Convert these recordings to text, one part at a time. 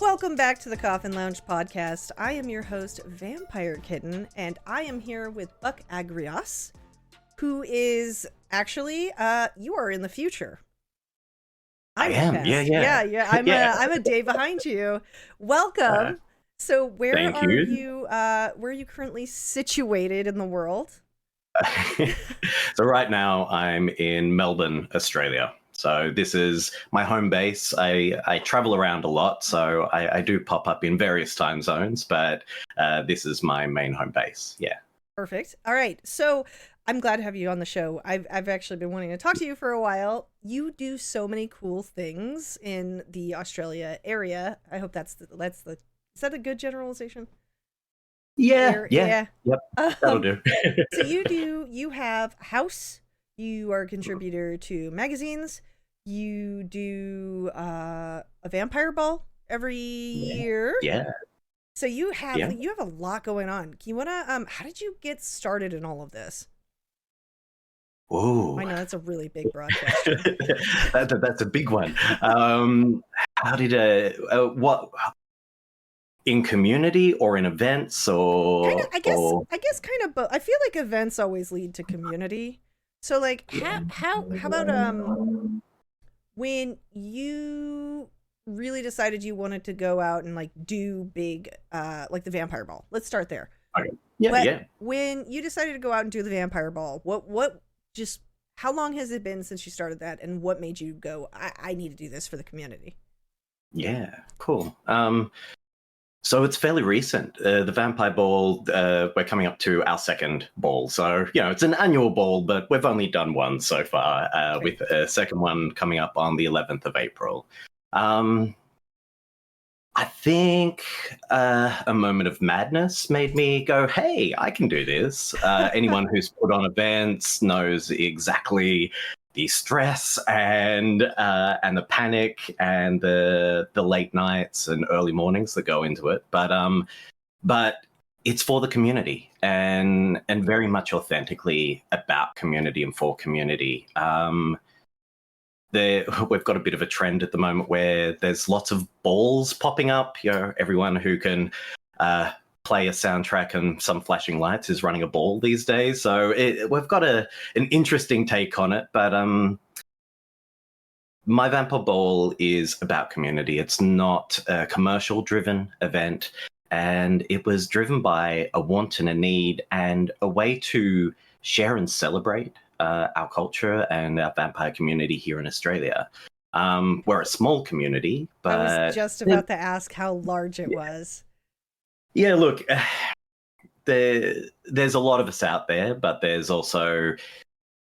Welcome back to the Coffin Lounge podcast. I am your host, VampireKitten, and I am here with Buck Agrios, who is actually, you are in the future. I am. Yeah. I'm a day behind you. Welcome. So where are you currently situated in the world? So right now I'm in Melbourne, Australia. So this is my home base. I travel around a lot, so I do pop up in various time zones, but this is my main home base. Yeah. Perfect. All right. So I'm glad to have you on the show. I've actually been wanting to talk to you for a while. You do so many cool things in the Australia area. I hope is that a good generalization? Yeah. Yep. That'll do. So you have House. You are a contributor to magazines. You do a Vampire Ball every year. Yeah. So you have a lot going on. You wanna how did you get started in all of this? Oh, I know that's a really big broad question. that's a big one. How did what in community or in events or? I guess kind of both. I feel like events always lead to community. So like how about when you really decided you wanted to go out and like do big like the Vampire Ball. Let's start there. Okay. Yeah. When you decided to go out and do the Vampire Ball, how long has it been since you started that, and what made you go, I need to do this for the community? Yeah, cool. So it's fairly recent. The Vampire Ball, we're coming up to our second ball. So, it's an annual ball, but we've only done one so far, with a second one coming up on the 11th of April. I think a moment of madness made me go, hey, I can do this. Anyone who's put on events knows exactly the stress and the panic and the late nights and early mornings that go into it, but it's for the community and very much authentically about community and for community. We've got a bit of a trend at the moment where there's lots of balls popping up. Everyone who can play a soundtrack and some flashing lights is running a ball these days. So we've got an interesting take on it. But my Vampire Ball is about community. It's not a commercial-driven event. And it was driven by a want and a need and a way to share and celebrate our culture and our vampire community here in Australia. We're a small community, but I was just about to ask how large it was. Yeah, look, there's a lot of us out there, but there's also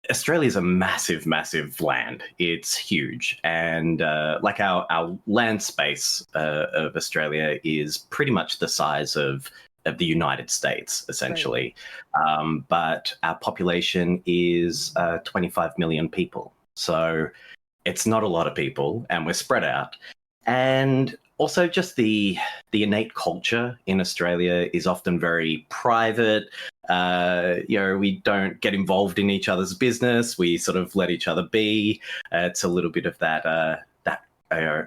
Australia's a massive, massive land. It's huge, and like our land space of Australia is pretty much the size of the United States, essentially. Right. But our population is 25 million people. So it's not a lot of people, and we're spread out. And also just the innate culture in Australia is often very private. We don't get involved in each other's business. We sort of let each other be. It's a little bit of that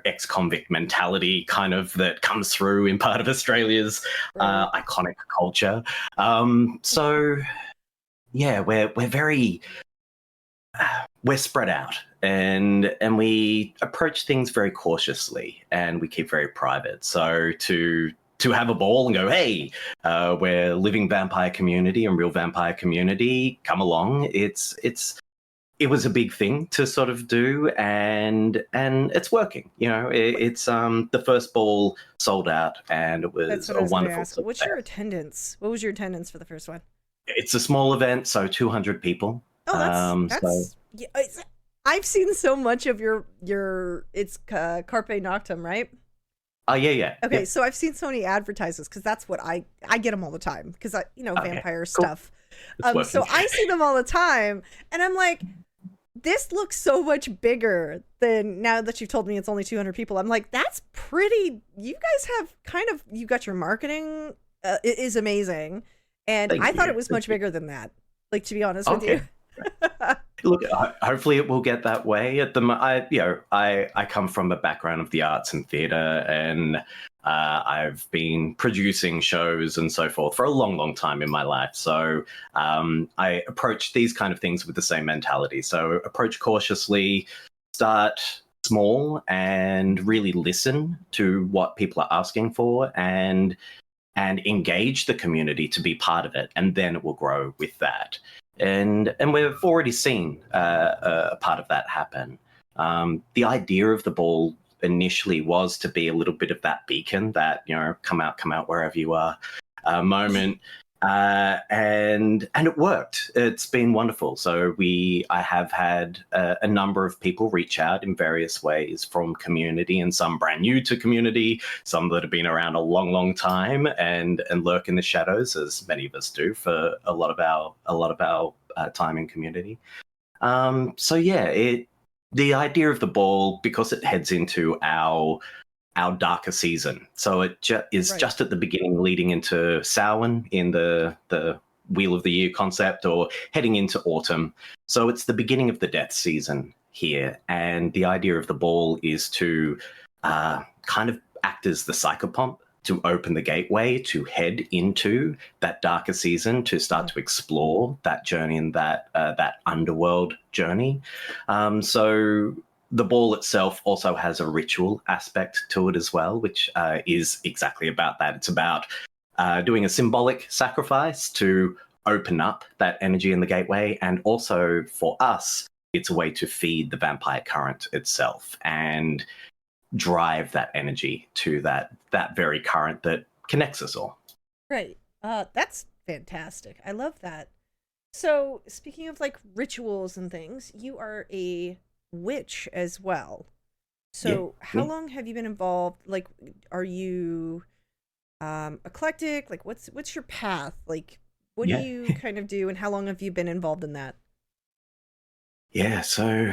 ex-convict mentality kind of that comes through in part of Australia's iconic culture. So yeah, we're spread out and we approach things very cautiously and we keep very private. So to have a ball and go, hey, we're living vampire community and real vampire community, come along. It was a big thing to sort of do, and it's working. It's the first ball sold out, and it was a wonderful success. What's your attendance? What was your attendance for the first one? It's a small event, so 200 people. Oh, that's yeah, I've seen so much of your it's Carpe Noctem, right? Oh, yeah. Okay, yeah. So I've seen so many advertisements because that's what I get them all the time because vampire stuff. So I see them all the time, and I'm like, this looks so much bigger than now that you've told me it's only 200 people. I'm like, that's pretty. You guys have you got your marketing is amazing. And I thought it was much bigger than that. Like, to be honest with you. Look, hopefully it will get that way. I come from a background of the arts and theatre, and I've been producing shows and so forth for a long, long time in my life. So I approach these kind of things with the same mentality. So approach cautiously, start small, and really listen to what people are asking for, and engage the community to be part of it, and then it will grow with that. And we've already seen a part of that happen. The idea of the ball initially was to be a little bit of that beacon, that, you know, come out wherever you are moment. And it worked. It's been wonderful. So I have had a number of people reach out in various ways from community, and some brand new to community, some that have been around a long, long time and lurk in the shadows, as many of us do for a lot of our time in community. So yeah, the idea of the ball, because it heads into our darker season. So it is just at the beginning, leading into Samhain in the Wheel of the Year concept, or heading into autumn. So it's the beginning of the death season here. And the idea of the ball is to kind of act as the psychopomp, to open the gateway to head into that darker season, to start to explore that journey and that underworld journey. So the ball itself also has a ritual aspect to it as well, which is exactly about that. It's about doing a symbolic sacrifice to open up that energy in the gateway. And also for us, it's a way to feed the vampire current itself and drive that energy to that very current that connects us all. Right. That's fantastic. I love that. So speaking of like rituals and things, you are a witch as well. So how long have you been involved? Like, are you eclectic? Like, what's your path? Like, what do you kind of do, and how long have you been involved in that? So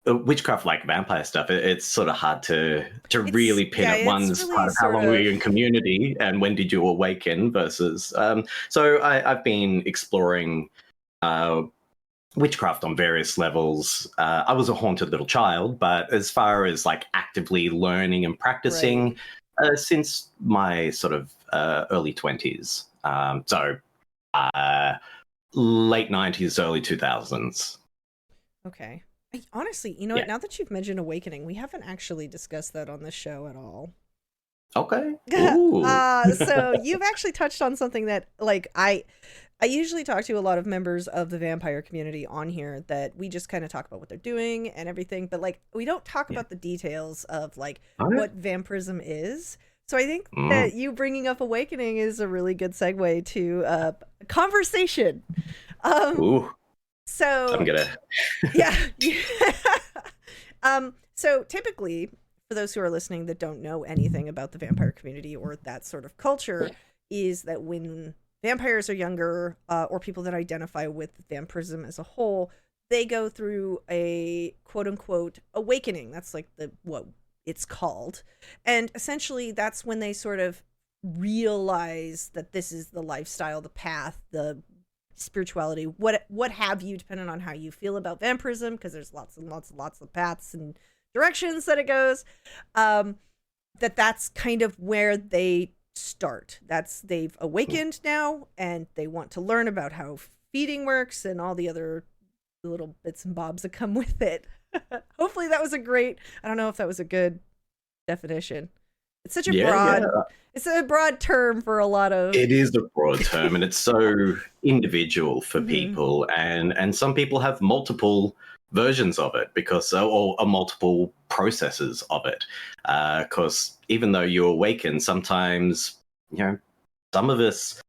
witchcraft, like vampire stuff, it's sort of hard to really pin at one's really how long were you in community and when did you awaken versus so I've been exploring witchcraft on various levels. I was a haunted little child, but as far as like actively learning and practicing, since my sort of early 20s, late 90s, early 2000s. Okay. Honestly, you know what? Now that you've mentioned awakening, we haven't actually discussed that on this show at all. Okay. So you've actually touched on something that, like, I usually talk to a lot of members of the vampire community on here, that we just kind of talk about what they're doing and everything, but like we don't talk about the details of like what vampirism is. So I think that you bringing up awakening is a really good segue to a conversation. So I'm gonna so typically, for those who are listening that don't know anything about the vampire community or that sort of culture, is that when vampires are younger, or people that identify with vampirism as a whole, they go through a quote unquote awakening. That's like what it's called. And essentially that's when they sort of realize that this is the lifestyle, the path, the spirituality, what have you, depending on how you feel about vampirism, because there's lots and lots and lots of paths and directions that it goes, that's kind of where they start. They've awakened now, and they want to learn about how feeding works and all the other little bits and bobs that come with it. Hopefully that was I don't know if that was a good definition. It's such a it's a broad term for a lot of... It is a broad term, and it's so individual for people, and some people have multiple versions of it because or multiple processes of it, because even though you awaken, sometimes, you know, some of us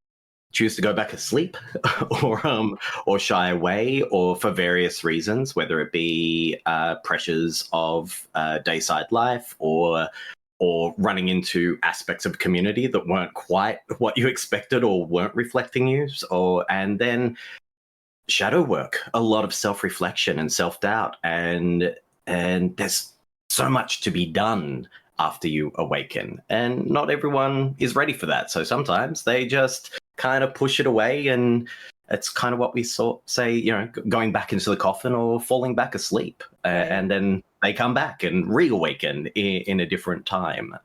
choose to go back asleep or shy away, or for various reasons, whether it be pressures of dayside life, or running into aspects of community that weren't quite what you expected or weren't reflecting you, and then shadow work, a lot of self-reflection and self-doubt, and there's so much to be done after you awaken, and not everyone is ready for that. So sometimes they just kind of push it away and it's kind of what we say, going back into the coffin or falling back asleep, and then they come back and reawaken in a different time.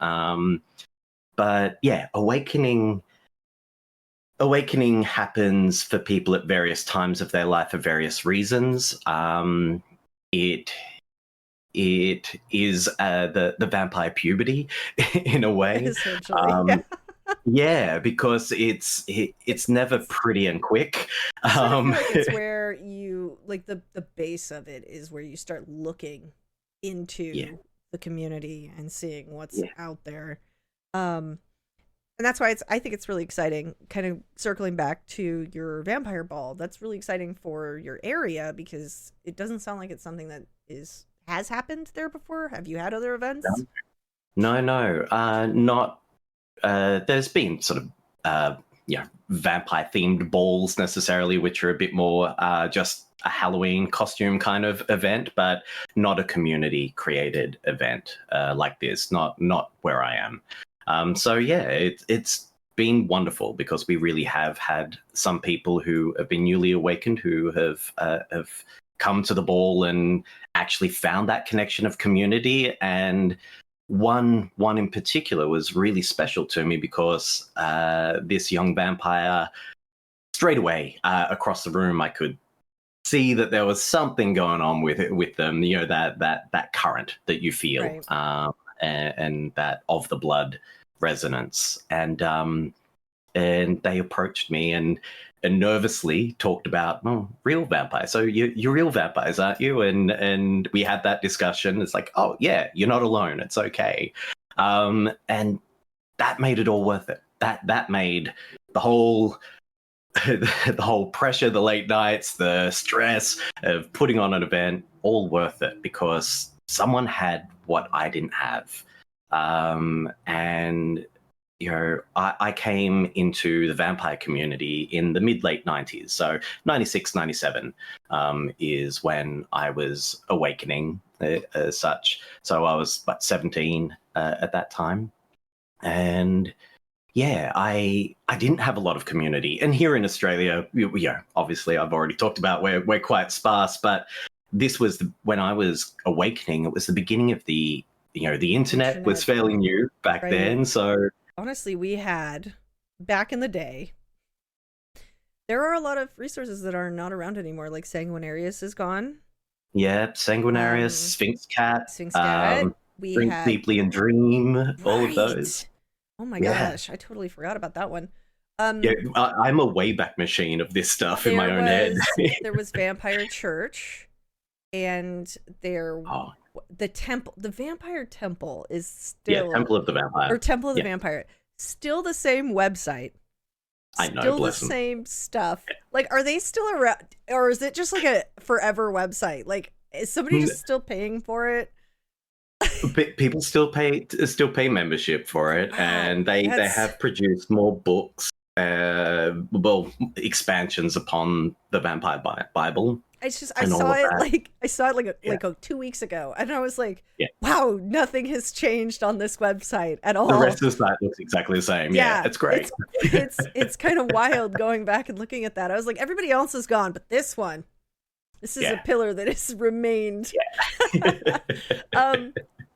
But yeah, awakening happens for people at various times of their life for various reasons. It is the vampire puberty in a way. Essentially, yeah, because it's never pretty and quick. I sort of feel like it's where you like the base of it is where you start looking into the community and seeing what's out there. And that's why I think it's really exciting, kind of circling back to your vampire ball. That's really exciting for your area because it doesn't sound like it's something that has happened there before. Have you had other events? No, not. There's been sort of vampire themed balls necessarily, which are a bit more just a Halloween costume kind of event, but not a community created event like this. Not where I am. So yeah, it's been wonderful because we really have had some people who have been newly awakened who have come to the ball and actually found that connection of community. And one in particular was really special to me because this young vampire, straight away across the room, I could see that there was something going on with them. That current that you feel, right. And that of the blood resonance. And they approached me and nervously talked about, real vampires. So you're real vampires, aren't you? And we had that discussion. It's like, oh yeah, you're not alone. It's okay. And that made it all worth it. That made the whole the whole pressure, the late nights, the stress of putting on an event, all worth it because someone had what I didn't have. And I came into the vampire community in the mid-late 90s. So 96, 97 is when I was awakening as such. So I was about 17 at that time. And yeah, I didn't have a lot of community. And here in Australia, obviously I've already talked about we're quite sparse, but this was when I was awakening. It was the beginning of the internet was fairly new back then. So honestly, we had back in the day, there are a lot of resources that are not around anymore. Like Sanguinarius is gone. Yeah, Sanguinarius, Sphinx Cat. We Drink had Deeply and Dream. All of those. Oh my gosh, I totally forgot about that one. I'm a wayback machine of this stuff in my own head. There was Vampire Church, and the temple, the Vampire Temple is still Temple of the Vampire or Temple of the Vampire, still the same website. I know, still the same stuff. Like, are they still around, or is it just like a forever website? Like, is somebody just still paying for it? People still pay membership for it, and they have produced more books, expansions upon the Vampire Bible. It's just I saw it like 2 weeks ago, and I was like, wow, nothing has changed on this website at all. The rest of the site looks exactly the same. Yeah, it's great. It's kind of wild going back and looking at that. I was like, everybody else is gone, but this one. This is a pillar that has remained. Yeah.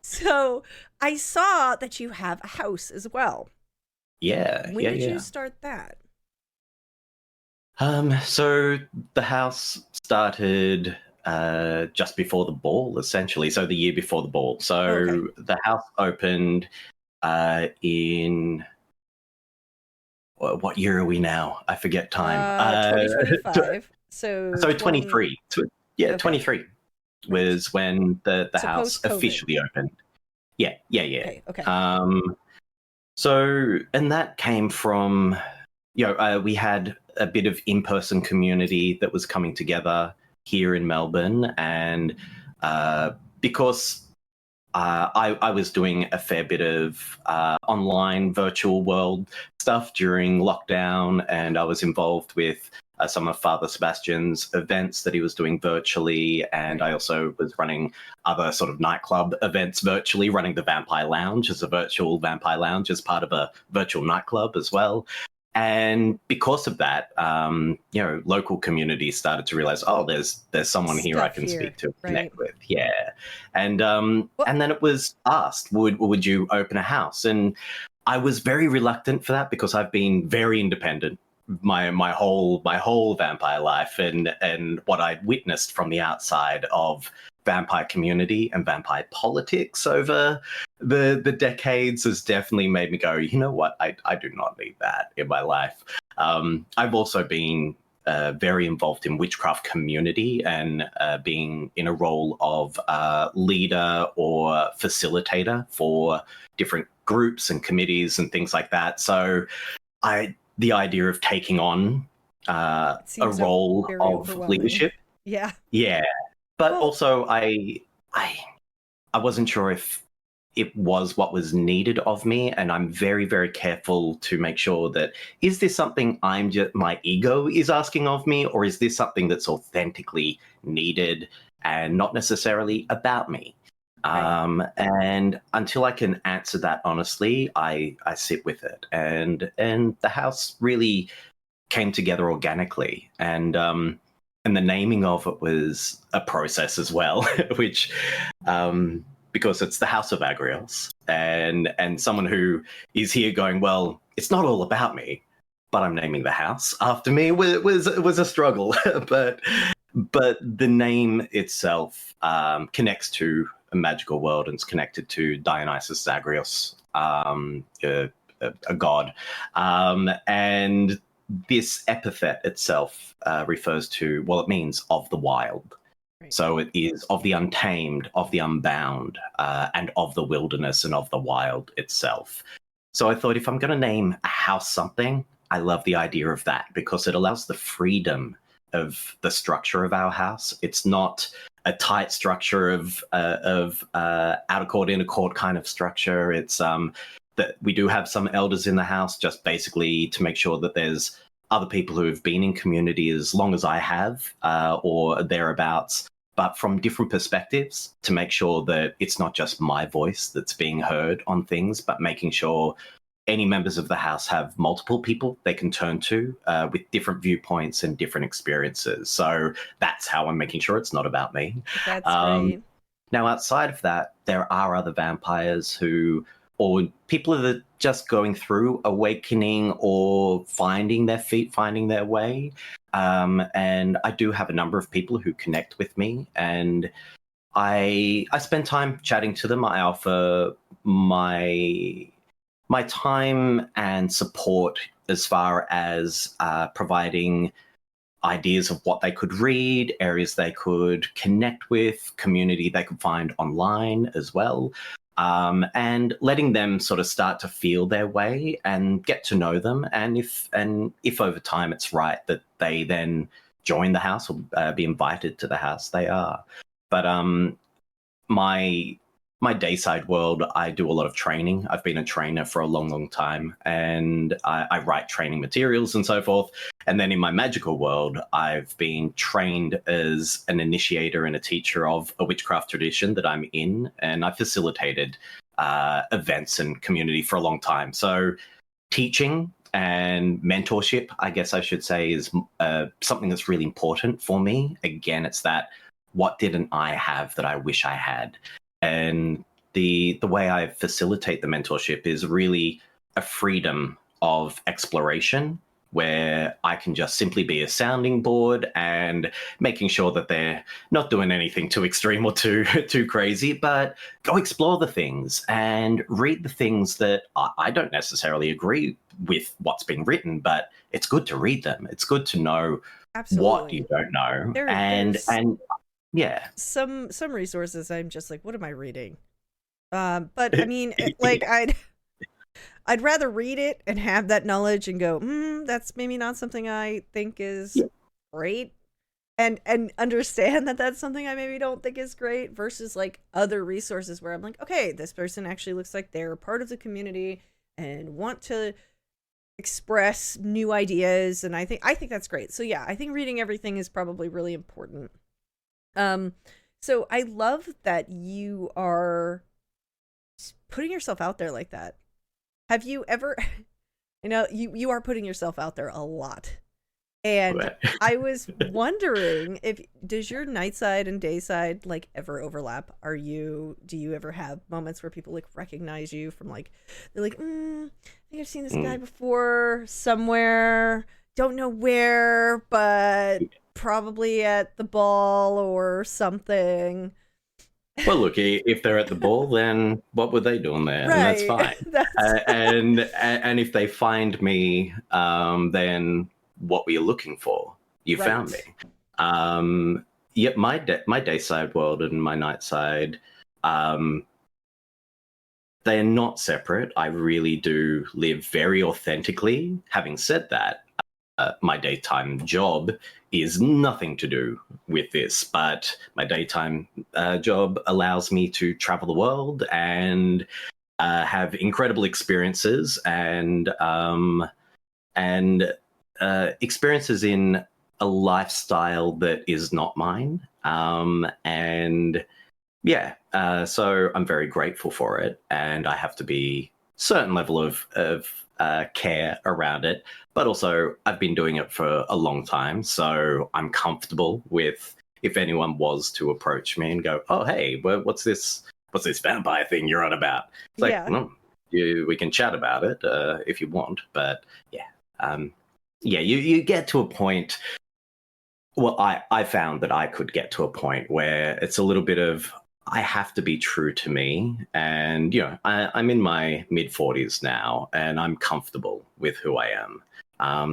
So I saw that you have a house as well. Yeah. When did you start that? So the house started just before the ball, essentially. So the year before the ball. So the house opened in what year are we now? I forget time. 2025. So 23. 23 was when the house officially opened. Yeah. Okay. So, and that came from, we had a bit of in-person community that was coming together here in Melbourne, and because I was doing a fair bit of online virtual world stuff during lockdown, and I was involved with some of Father Sebastian's events that he was doing virtually, and I also was running other sort of nightclub events virtually, running the Vampire Lounge as a virtual Vampire Lounge as part of a virtual nightclub as well. And because of that, local communities started to realize, oh, there's someone here I can speak to, connect with. Yeah. And then it was asked, would you open a house? And I was very reluctant for that because I've been very independent my whole vampire life, and what I'd witnessed from the outside of vampire community and vampire politics over the decades has definitely made me go, you know what, I do not need that in my life. I've also been very involved in witchcraft community and being in a role of leader or facilitator for different groups and committees and things like that. So the idea of taking on a role of leadership. Yeah. Yeah. But also I wasn't sure if it was what was needed of me, and I'm very, very careful to make sure that, is this something my ego is asking of me, or is this something that's authentically needed and not necessarily about me? Right. And until I can answer that honestly, I sit with it, and the house really came together organically, and the naming of it was a process as well, which because it's the House of Agrios, and someone who is here going, well, it's not all about me, but I'm naming the house after me was a struggle, but the name itself connects to a magical world, and it's connected to Dionysus Zagreus, a god, and this epithet itself refers to, well, it means of the wild. Right. So it is of the untamed, of the unbound, and of the wilderness and of the wild itself. So I thought, if I'm going to name a house something, I love the idea of that because it allows the freedom of the structure of our house. It's not a tight structure of outer court, inner court kind of structure. It's that we do have some elders in the house, just basically to make sure that there's other people who have been in community as long as I have, or thereabouts, but from different perspectives, to make sure that it's not just my voice that's being heard on things, but making sure any members of the house have multiple people they can turn to with different viewpoints and different experiences. So that's how I'm making sure it's not about me. That's great. Now, outside of that, there are other vampires or people that are just going through awakening or finding their feet, finding their way. And I do have a number of people who connect with me, and I spend time chatting to them. I offer my time and support as far as providing ideas of what they could read, areas they could connect with, community they could find online as well, and letting them sort of start to feel their way and get to know them. And if over time it's right that they then join the house or be invited to the house, they are. But my dayside world, I do a lot of training. I've been a trainer for a long, long time, and I write training materials and so forth. And then in my magical world, I've been trained as an initiator and a teacher of a witchcraft tradition that I'm in, and I facilitated events and community for a long time. So teaching and mentorship, I guess I should say, is something that's really important for me. Again, it's that, what didn't I have that I wish I had? And the way I facilitate the mentorship is really a freedom of exploration, where I can just simply be a sounding board and making sure that they're not doing anything too extreme or too crazy, but go explore the things and read the things that I don't necessarily agree with what's been written, but it's good to read them. It's good to know what you don't know. And yeah, some resources I'm just like, what am I reading? But I mean, like, I'd rather read it and have that knowledge and go, that's maybe not something I think is great, and understand that that's something I maybe don't think is great, versus like other resources where I'm like, okay, this person actually looks like they're part of the community and want to express new ideas, and I think that's great. So yeah, I think reading everything is probably really important. So I love that you are putting yourself out there like that. Have you ever You are putting yourself out there a lot. And I was wondering, does your night side and day side like ever overlap? Do you ever have moments where people like recognize you from like, they're like, I think I've seen this guy before somewhere, don't know where, but probably at the ball or something. Well, look, if they're at the ball, then what were they doing there? Right. And that's fine. And if they find me, then what were you looking for? You found me. Yep, my day side world and my night side, they're not separate. I really do live very authentically. Having said that, my daytime job is nothing to do with this, but my daytime job allows me to travel the world and have incredible experiences and experiences in a lifestyle that is not mine. So I'm very grateful for it, and I have to be certain level of care around it. But also, I've been doing it for a long time, so I'm comfortable with if anyone was to approach me and go, "Oh, hey, what's this vampire thing you're on about?" It's like, we can chat about it if you want, but you get to a point. Well, I found that I could get to a point where it's a little bit of, I have to be true to me. And, I'm in my mid-40s now, and I'm comfortable with who I am.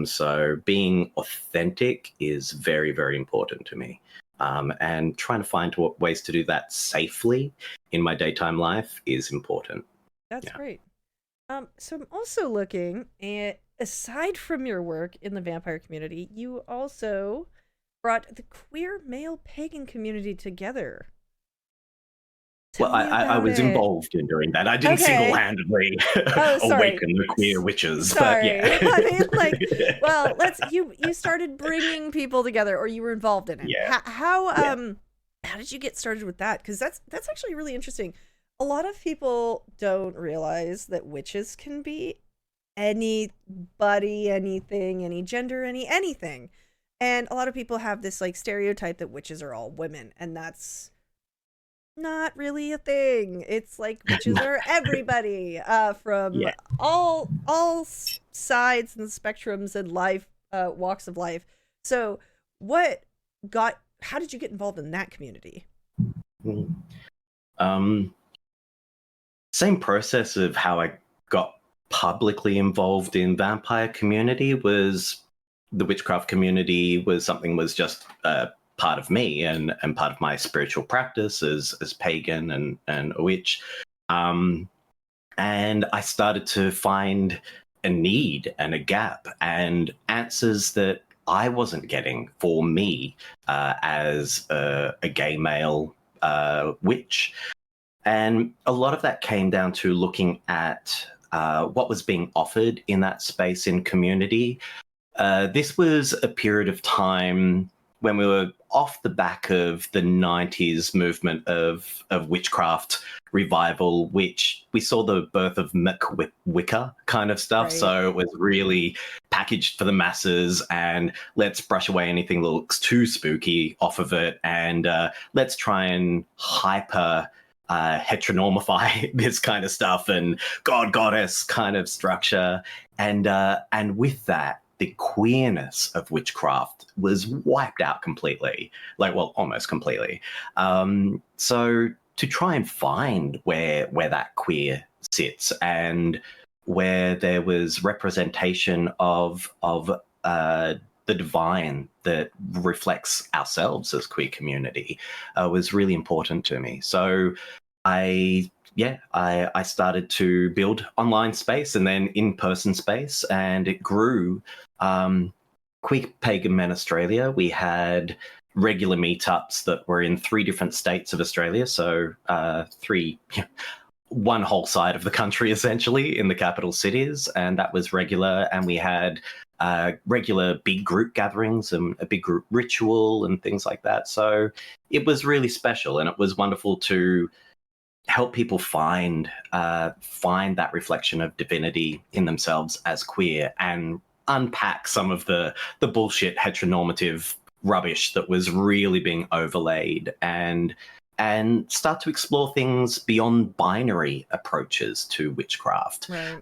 So being authentic is very, very important to me. And trying to find ways to do that safely in my daytime life is important. That's great. So I'm also looking at, aside from your work in the vampire community, you also brought the queer male pagan community together. Well, I was involved in doing that. I didn't single-handedly awaken the queer witches. Sorry. But yeah. I mean, you started bringing people together, or you were involved in it. Yeah. How did you get started with that? Because that's actually really interesting. A lot of people don't realize that witches can be anybody, anything, any gender, anything. And a lot of people have this like stereotype that witches are all women, and that's not really a thing. It's like witches are everybody, from all sides and spectrums and life, walks of life. So how did you get involved in that community? Same process of how I got publicly involved in vampire community. Was the witchcraft community was just part of me and part of my spiritual practice as pagan and a witch. And I started to find a need and a gap and answers that I wasn't getting for me as a gay male witch. And a lot of that came down to looking at what was being offered in that space in community. This was a period of time when we were off the back of the 90s movement of witchcraft revival, which we saw the birth of Wicca kind of stuff. Right. So it was really packaged for the masses, and let's brush away anything that looks too spooky off of it, and let's try and hyper heteronormify this kind of stuff and goddess kind of structure. And with that, the queerness of witchcraft was wiped out completely, almost completely. So to try and find where that queer sits and where there was representation of the divine that reflects ourselves as queer community was really important to me. So I started to build online space and then in-person space, and it grew. Queer Pagan Men Australia, we had regular meetups that were in 3 different states of Australia, so one whole side of the country essentially in the capital cities, and that was regular. And we had regular big group gatherings and a big group ritual and things like that. So it was really special, and it was wonderful to help people find that reflection of divinity in themselves as queer, and unpack some of the bullshit heteronormative rubbish that was really being overlaid, and start to explore things beyond binary approaches to witchcraft. Right.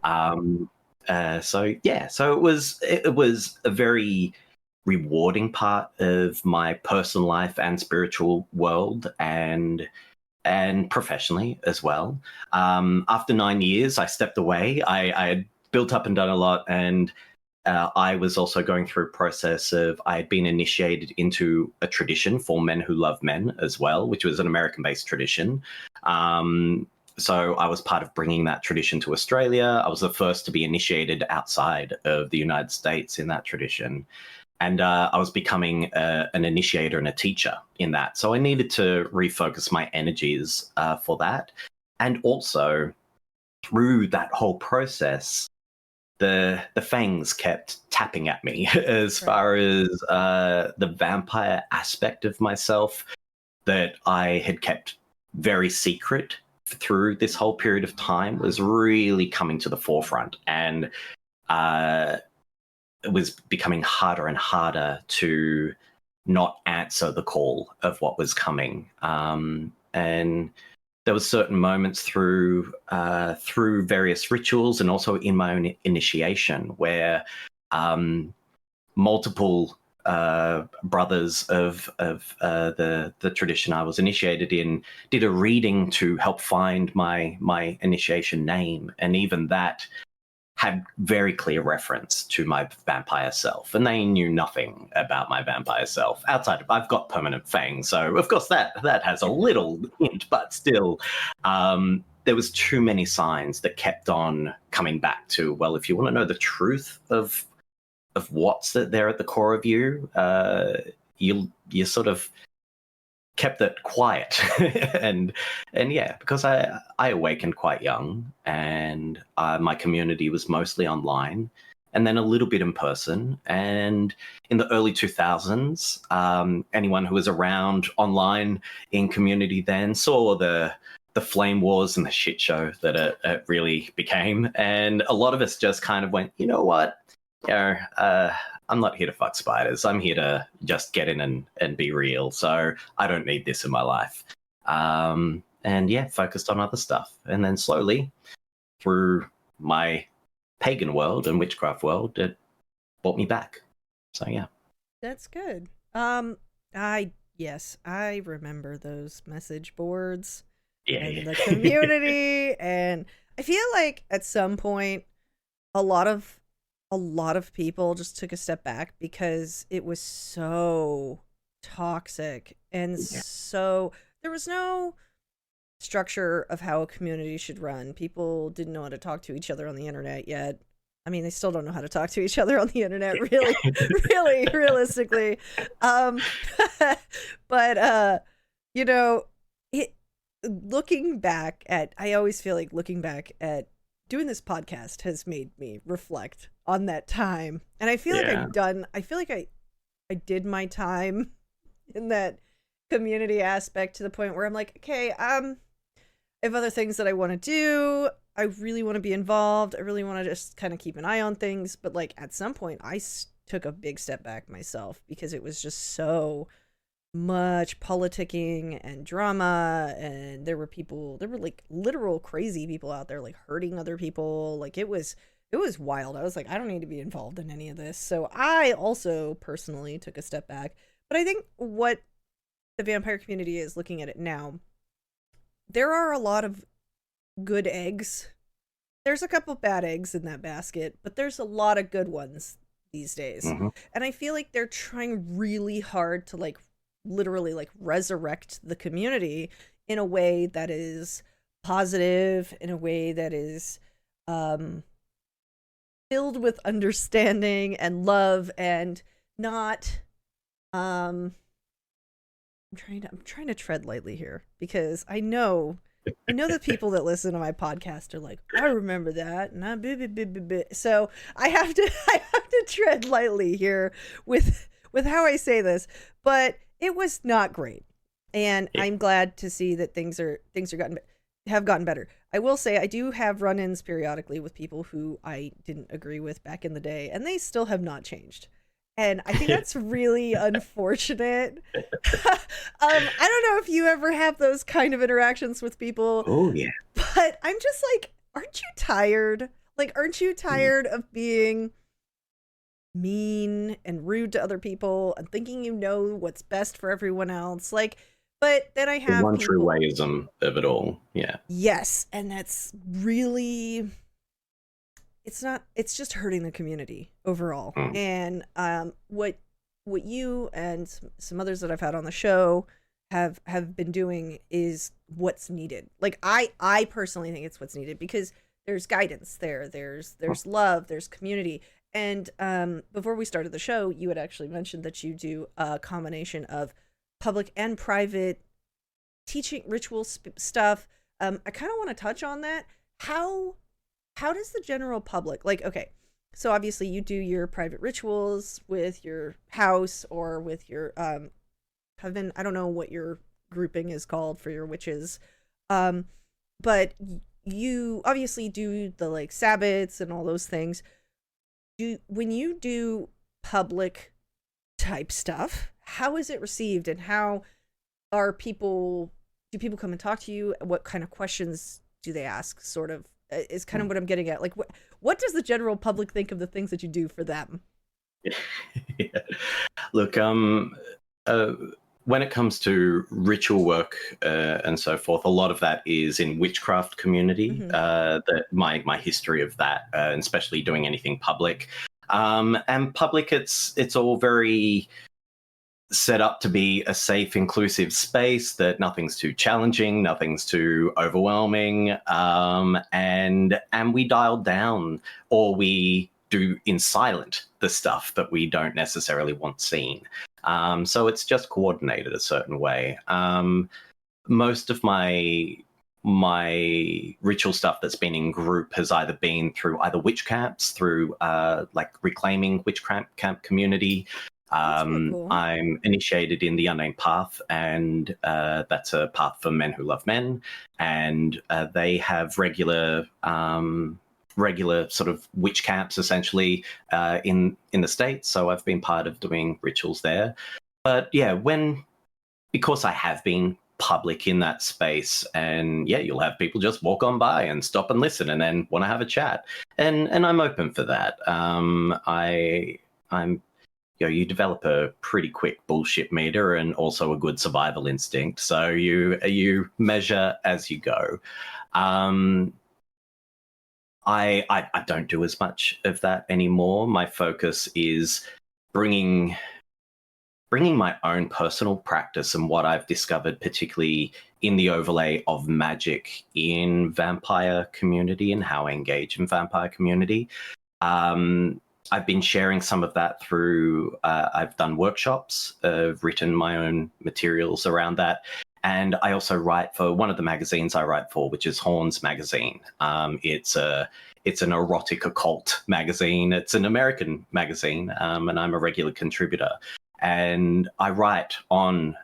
So it was a very rewarding part of my personal life and spiritual world, and professionally as well. After 9 years, I stepped away. I had built up and done a lot, and I was also going through a process of, I had been initiated into a tradition for men who love men as well, which was an American-based tradition. So I was part of bringing that tradition to Australia. I was the first to be initiated outside of the United States in that tradition. And I was becoming an initiator and a teacher in that. So I needed to refocus my energies for that. And also, through that whole process, the fangs kept tapping at me as far as the vampire aspect of myself that I had kept very secret through this whole period of time was really coming to the forefront. And it was becoming harder and harder to not answer the call of what was coming. And there were certain moments through various rituals, and also in my own initiation, where multiple brothers of the tradition I was initiated in did a reading to help find my initiation name, and even that had very clear reference to my vampire self, and they knew nothing about my vampire self outside of, I've got permanent fangs, so of course that has a little hint, but still there was too many signs that kept on coming back to, well, if you want to know the truth of what's there at the core of you, you sort of kept it quiet. and yeah, because I awakened quite young, and my community was mostly online, and then a little bit in person. And in the early 2000s, anyone who was around online in community then saw the flame wars and the shit show that it really became. And a lot of us just kind of went, you know what, I'm not here to fuck spiders. I'm here to just get in and be real. So I don't need this in my life. And yeah, focused on other stuff. And then slowly, through my pagan world and witchcraft world, it brought me back. So yeah. That's good. Yes, I remember those message boards and the community. And I feel like at some point, a lot of people just took a step back because it was so toxic, and so there was no structure of how a community should run. People didn't know how to talk to each other on the internet yet. I mean, they still don't know how to talk to each other on the internet, really, really, realistically. But you know, I always feel like looking back at doing this podcast has made me reflect on that time. And I feel like I did my time in that community aspect to the point where I'm like, okay, I have other things that I want to do. I really want to be involved. I really want to just kind of keep an eye on things. But like at some point I took a big step back myself, because it was just so much politicking and drama, and there were like literal crazy people out there like hurting other people. Like it was wild. I was like, I don't need to be involved in any of this. So I also personally took a step back. But I think what the vampire community is looking at it now, there are a lot of good eggs. There's a couple bad eggs in that basket, but there's a lot of good ones these days. Mm-hmm. And I feel like they're trying really hard to like literally like resurrect the community in a way that is positive, in a way that is filled with understanding and love, and not I'm trying to tread lightly here, because I know the people that listen to my podcast are like, I remember that, and so I have to tread lightly here with how I say this. But it was not great, and I'm glad to see that things are gotten. have gotten better. I will say I do have run-ins periodically with people who I didn't agree with back in the day, and they still have not changed. And I think that's really unfortunate. I don't know if you ever have those kind of interactions with people. Oh, yeah. But I'm just like, aren't you tired? Like, aren't you tired of being mean and rude to other people and thinking you know what's best for everyone else? Like, but then I have the one people... true wayism of it all. Yeah. Yes, and that's really... it's just hurting the community overall. And what you and some others that I've had on the show have been doing is what's needed. Like, I personally think it's what's needed, because there's guidance there's love, there's community. And before we started the show, you had actually mentioned that you do a combination of public and private teaching ritual stuff. I kind of want to touch on that. How does the general public, like, okay, so obviously you do your private rituals with your house or with your coven. I don't know what your grouping is called for your witches, but you obviously do the like sabbats and all those things. When you do public type stuff, how is it received, and how do people come and talk to you? What kind of questions do they ask, sort of, is kind of what I'm getting at. Like, what does the general public think of the things that you do for them? Yeah. Look, when it comes to ritual work and so forth, a lot of that is in witchcraft community. That my history of that, and especially doing anything public, and public, it's all very set up to be a safe, inclusive space, that nothing's too challenging, nothing's too overwhelming, and we dial down, or we do in silent, the stuff that we don't necessarily want seen. So it's just coordinated a certain way. Most of my ritual stuff that's been in group has either been through either witch camps, through like reclaiming witch camp community. Cool. I'm initiated in the Unnamed Path, and that's a path for men who love men, and they have regular sort of witch camps, essentially, in the States. So I've been part of doing rituals there. But yeah, because I have been public in that space, and yeah, you'll have people just walk on by and stop and listen and then want to have a chat, and I'm open for that. I'm you develop a pretty quick bullshit meter and also a good survival instinct, so you measure as you go. I don't do as much of that anymore. My focus is bringing my own personal practice and what I've discovered, particularly in the overlay of magic in vampire community and how I engage in vampire community. I've been sharing some of that through, I've done workshops, written my own materials around that. And I also write for one of the magazines I write for, which is Horns Magazine. It's an erotic occult magazine. It's an American magazine, and I'm a regular contributor. And I write on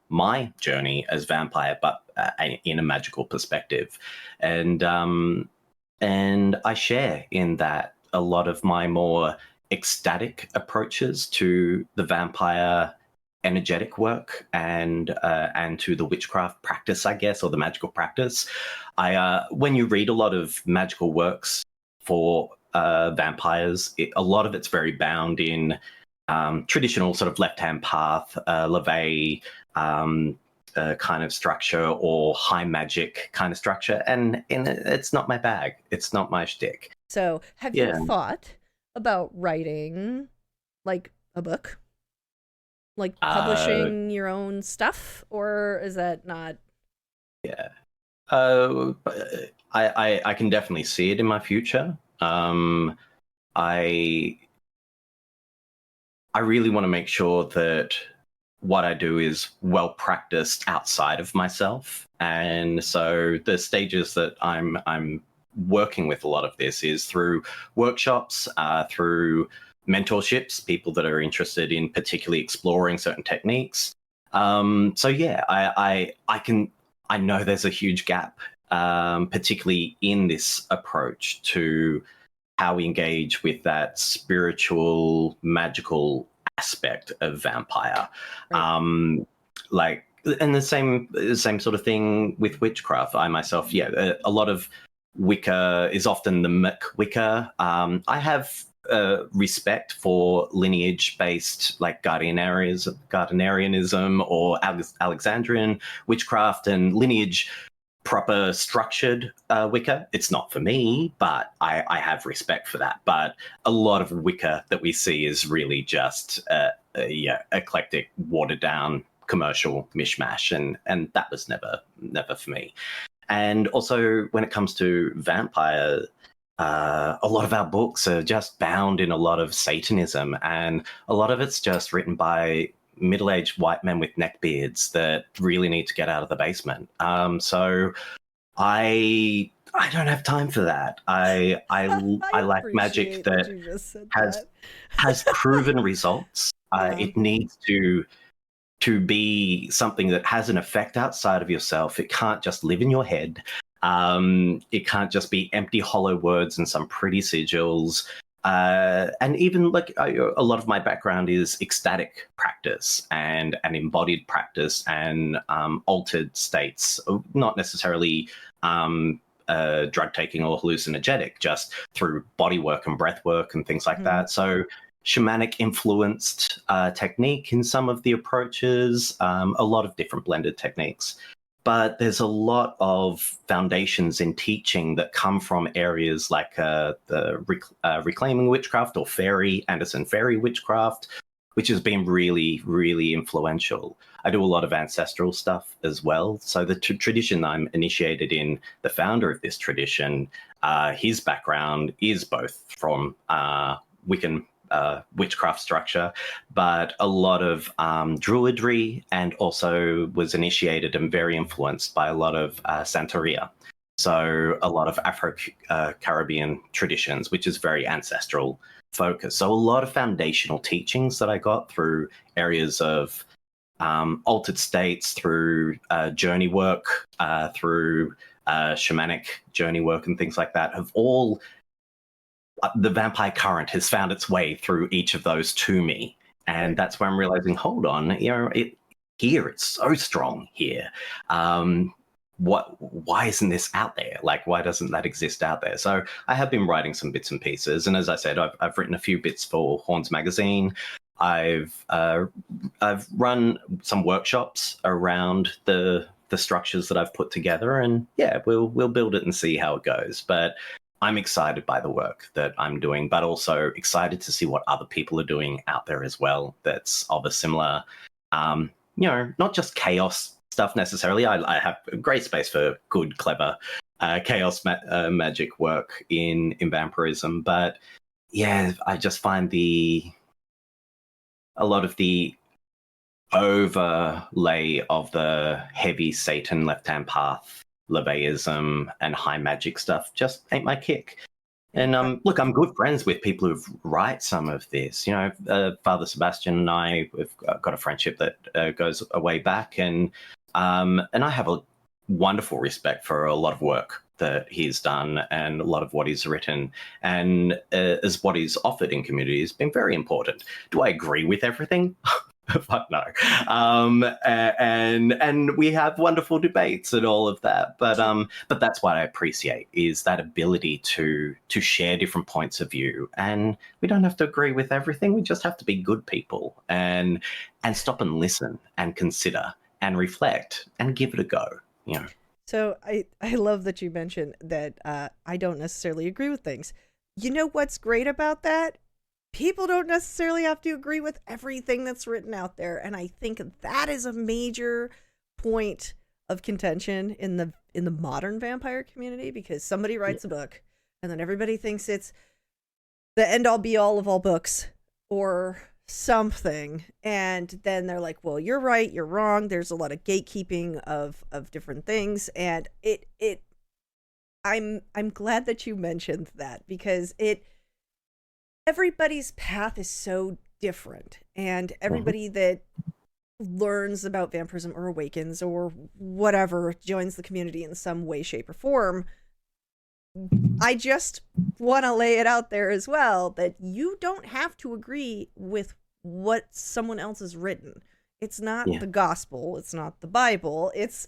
my journey as vampire, but in a magical perspective. And I share in that a lot of my more ecstatic approaches to the vampire energetic work and to the witchcraft practice, I guess, or the magical practice. When you read a lot of magical works for vampires, a lot of it's very bound in traditional sort of left-hand path, levee kind of structure, or high magic kind of structure, and it's not my bag. It's not my shtick. So, have you thought about writing, like, a book? Like, publishing your own stuff? Or is that not... Yeah. I can definitely see it in my future. I really want to make sure that what I do is well practiced outside of myself. And so the stages that I'm working with a lot of this is through workshops, through mentorships, people that are interested in particularly exploring certain techniques. So yeah, I know there's a huge gap particularly in this approach to how we engage with that spiritual, magical aspect of vampire. Right. Like, and the same sort of thing with witchcraft. I myself, a lot of Wicca is often the McWicca. I have respect for lineage-based, like Gardnerianism or Alexandrian witchcraft and lineage proper structured Wicca. It's not for me, but I have respect for that. But a lot of Wicca that we see is really just eclectic, watered down commercial mishmash, and that was never for me. And also when it comes to vampire, a lot of our books are just bound in a lot of Satanism, and a lot of it's just written by middle-aged white men with neckbeards that really need to get out of the basement. So I don't have time for that. I like magic that has proven results. It needs to be something that has an effect outside of yourself. It can't just live in your head. It can't just be empty, hollow words and some pretty sigils. And even like a lot of my background is ecstatic practice and embodied practice and altered states, not necessarily drug taking or hallucinogenic, just through body work and breath work and things like that. So shamanic influenced technique in some of the approaches, a lot of different blended techniques. But there's a lot of foundations in teaching that come from areas like the reclaiming witchcraft or Anderson fairy witchcraft, which has been really, really influential. I do a lot of ancestral stuff as well. So the tradition I'm initiated in, the founder of this tradition, his background is both from Wiccan witchcraft structure, but a lot of druidry, and also was initiated and very influenced by a lot of Santeria. So a lot of Afro-Caribbean traditions, which is very ancestral focus. So a lot of foundational teachings that I got through areas of altered states, through journey work, through shamanic journey work and things like that, have all the vampire current has found its way through each of those to me. And that's where I'm realizing, hold on, it's so strong here. Why isn't this out there? Like, why doesn't that exist out there? So I have been writing some bits and pieces. And as I said, I've written a few bits for Horns Magazine. I've run some workshops around the structures that I've put together, and we'll build it and see how it goes. But I'm excited by the work that I'm doing, but also excited to see what other people are doing out there as well. That's of a similar, not just chaos stuff necessarily. I have a great space for good, clever chaos magic work in vampirism. But I just find a lot of the overlay of the heavy Satan left-hand path, Leviism and high magic stuff just ain't my kick. And look, I'm good friends with people who write some of this. Father Sebastian and I have got a friendship that goes a way back, and I have a wonderful respect for a lot of work that he's done and a lot of what he's written, and as what he's offered in community has been very important. Do I agree with everything? Fuck no. And we have wonderful debates and all of that. But that's what I appreciate, is that ability to share different points of view. And we don't have to agree with everything. We just have to be good people and stop and listen and consider and reflect and give it a go. So I love that you mentioned that I don't necessarily agree with things. You know what's great about that? People don't necessarily have to agree with everything that's written out there. And I think that is a major point of contention in the modern vampire community, because somebody writes a book and then everybody thinks it's the end all be all of all books or something. And then they're like, well, you're right, you're wrong. There's a lot of gatekeeping of different things. And I'm glad that you mentioned that, because everybody's path is so different, and everybody that learns about vampirism or awakens or whatever, joins the community in some way, shape, or form, I just want to lay it out there as well that you don't have to agree with what someone else has written. It's not the gospel. It's not the Bible. It's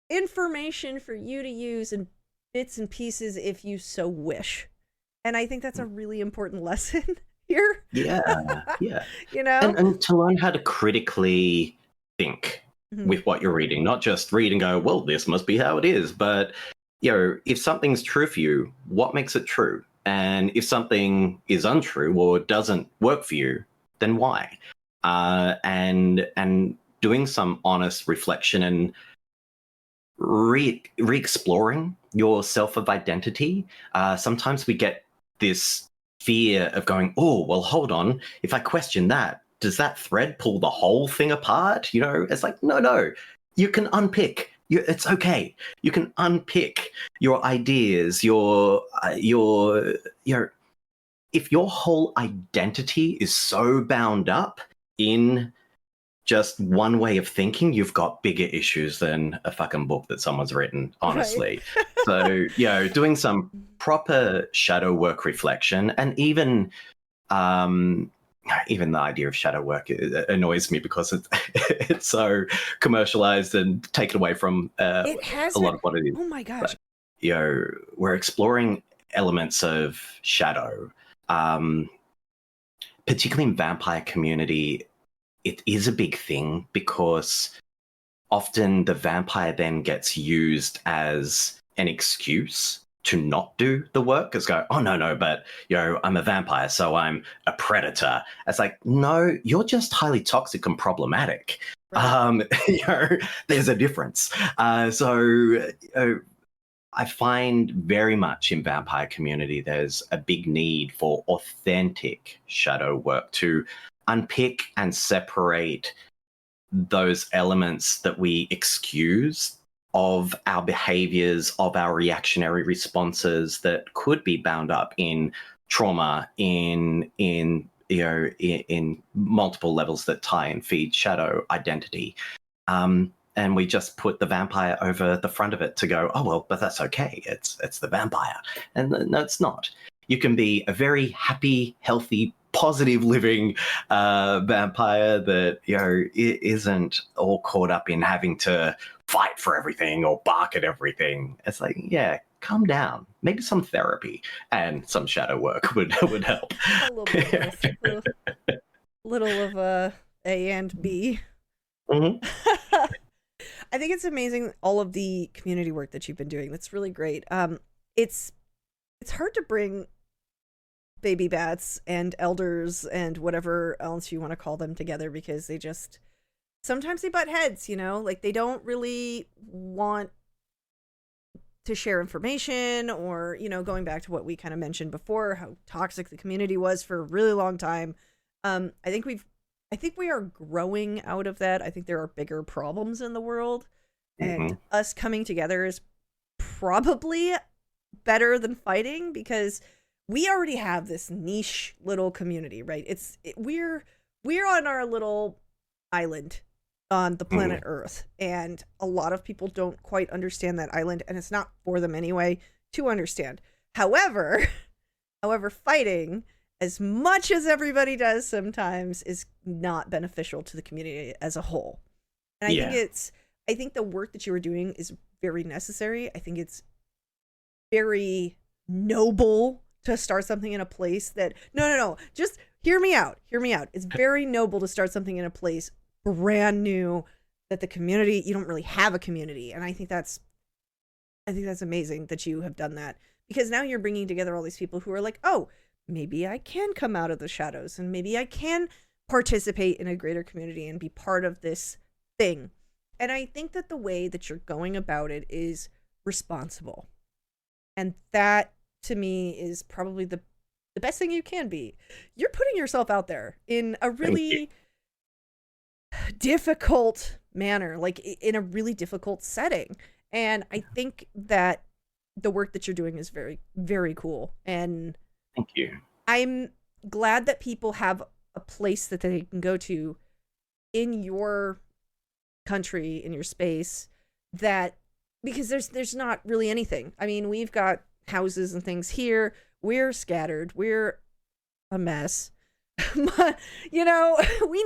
information for you to use in bits and pieces if you so wish. And I think that's a really important lesson here. Yeah. You know? And to learn how to critically think with what you're reading, not just read and go, well, this must be how it is. But, if something's true for you, what makes it true? And if something is untrue or doesn't work for you, then why? And doing some honest reflection and re-exploring your self of identity. Sometimes we get this fear of going, oh, well, hold on. If I question that, does that thread pull the whole thing apart? It's like, no. You can unpick. It's okay. You can unpick your ideas, your if your whole identity is so bound up in just one way of thinking, you've got bigger issues than a fucking book that someone's written, honestly. Right. So, doing some proper shadow work reflection, and even the idea of shadow work annoys me because it's so commercialized and taken away from a lot of what it is. Oh my gosh. But, we're exploring elements of shadow, particularly in vampire community. It is a big thing because often the vampire then gets used as an excuse to not do the work. It's go, oh, no, but, I'm a vampire, so I'm a predator. It's like, no, you're just highly toxic and problematic. Right. There's a difference. So I find very much in vampire community, there's a big need for authentic shadow work to unpick and separate those elements that we excuse of our behaviors, of our reactionary responses that could be bound up in trauma, in multiple levels that tie and feed shadow identity. And we just put the vampire over the front of it to go, oh, well, but that's okay. It's the vampire. And no, it's not. You can be a very happy, healthy, positive living vampire that isn't all caught up in having to fight for everything or bark at everything. It's like, calm down. Maybe some therapy and some shadow work would help. A little bit little of a and B. Mm-hmm. I think it's amazing, all of the community work that you've been doing. That's really great. It's hard to bring baby bats and elders and whatever else you want to call them together, because they just sometimes they butt heads, like they don't really want to share information, or going back to what we kind of mentioned before, how toxic the community was for a really long time. I think we are growing out of that. I think there are bigger problems in the world, and us coming together is probably better than fighting, because we already have this niche little community, right? We're on our little island on the planet Earth, and a lot of people don't quite understand that island, and it's not for them anyway to understand. However, fighting, as much as everybody does sometimes, is not beneficial to the community as a whole. And I think the work that you were doing is very necessary. I think it's very noble to start something in a place that no, just hear me out. It's very noble to start something in a place brand new, that the community, you don't really have a community. And I think that's amazing that you have done that, because now you're bringing together all these people who are like, oh, maybe I can come out of the shadows, and maybe I can participate in a greater community and be part of this thing. And I think that the way that you're going about it is responsible. And that, to me, is probably the best thing you can be. You're putting yourself out there in a really difficult manner, like in a really difficult setting. And I think that the work that you're doing is very, very cool. And thank you. I'm glad that people have a place that they can go to in your country, in your space, that because there's not really anything. I mean, we've got houses and things here. We're scattered. We're a mess. You know, we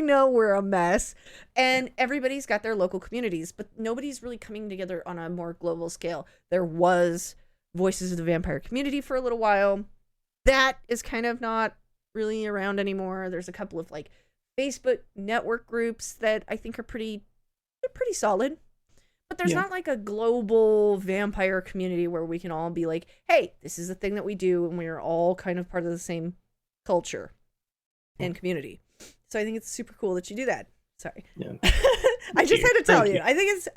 know we're a mess, and everybody's got their local communities, but nobody's really coming together on a more global scale. There was Voices of the Vampire Community for a little while. That is kind of not really around anymore. There's a couple of like Facebook network groups that I think are pretty solid. But there's not like a global vampire community where we can all be like, hey, this is the thing that we do, and we're all kind of part of the same culture and community. So I think it's super cool that you do that. Sorry. Yeah. I just had to tell you. I think it's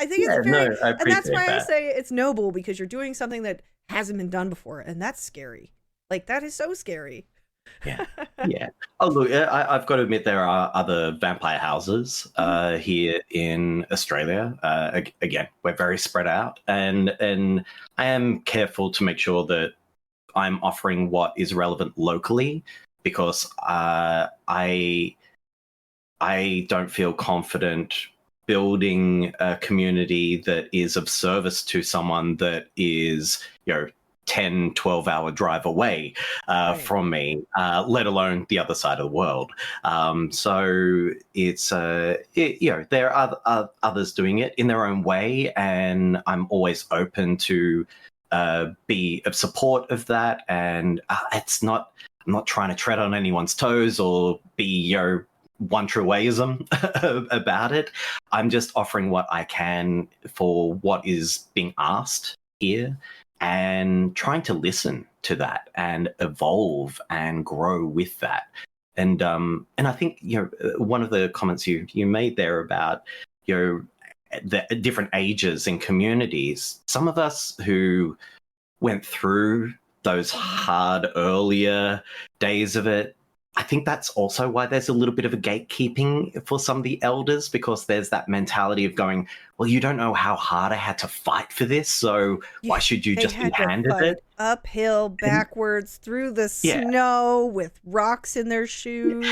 very, I and that's why that. I say it's noble, because you're doing something that hasn't been done before, and that's scary. Like, that is so scary. Yeah. Oh, look, I've got to admit there are other vampire houses here in Australia. Again, we're very spread out, and I am careful to make sure that I'm offering what is relevant locally, because I don't feel confident building a community that is of service to someone that is, 10, 12-hour drive away from me, let alone the other side of the world. So it's, there are others doing it in their own way, and I'm always open to be of support of that. And I'm not trying to tread on anyone's toes or be, one true wayism about it. I'm just offering what I can for what is being asked here, and trying to listen to that and evolve and grow with that. And I think one of the comments you made there about the different ages and communities. Some of us who went through those hard earlier days of it, I think that's also why there's a little bit of a gatekeeping for some of the elders, because there's that mentality of going, well, you don't know how hard I had to fight for this, so why should you just be handed it? Uphill, backwards, through the snow, with rocks in their shoes.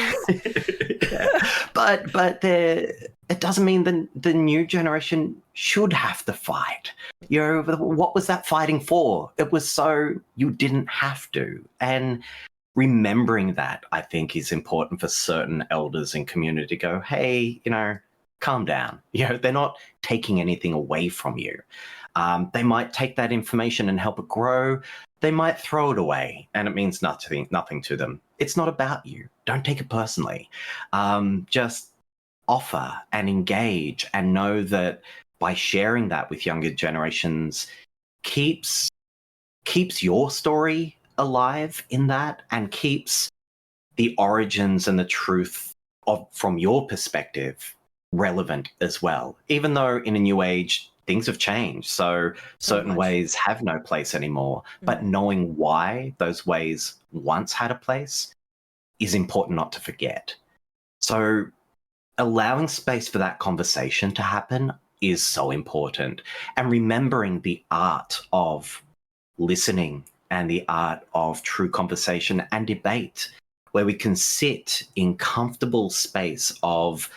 But it doesn't mean the new generation should have to fight. What was that fighting for? It was so you didn't have to. And remembering that, I think, is important for certain elders in community to go, hey, calm down. They're not taking anything away from you. They might take that information and help it grow. They might throw it away, and it means nothing to them. It's not about you. Don't take it personally. Just offer and engage, and know that by sharing that with younger generations keeps your story alive in that, and keeps the origins and the truth from your perspective relevant as well. Even though in a new age things have changed, so certain ways have no place anymore, but knowing why those ways once had a place is important not to forget. So allowing space for that conversation to happen is so important, and remembering the art of listening and the art of true conversation and debate, where we can sit in comfortable space of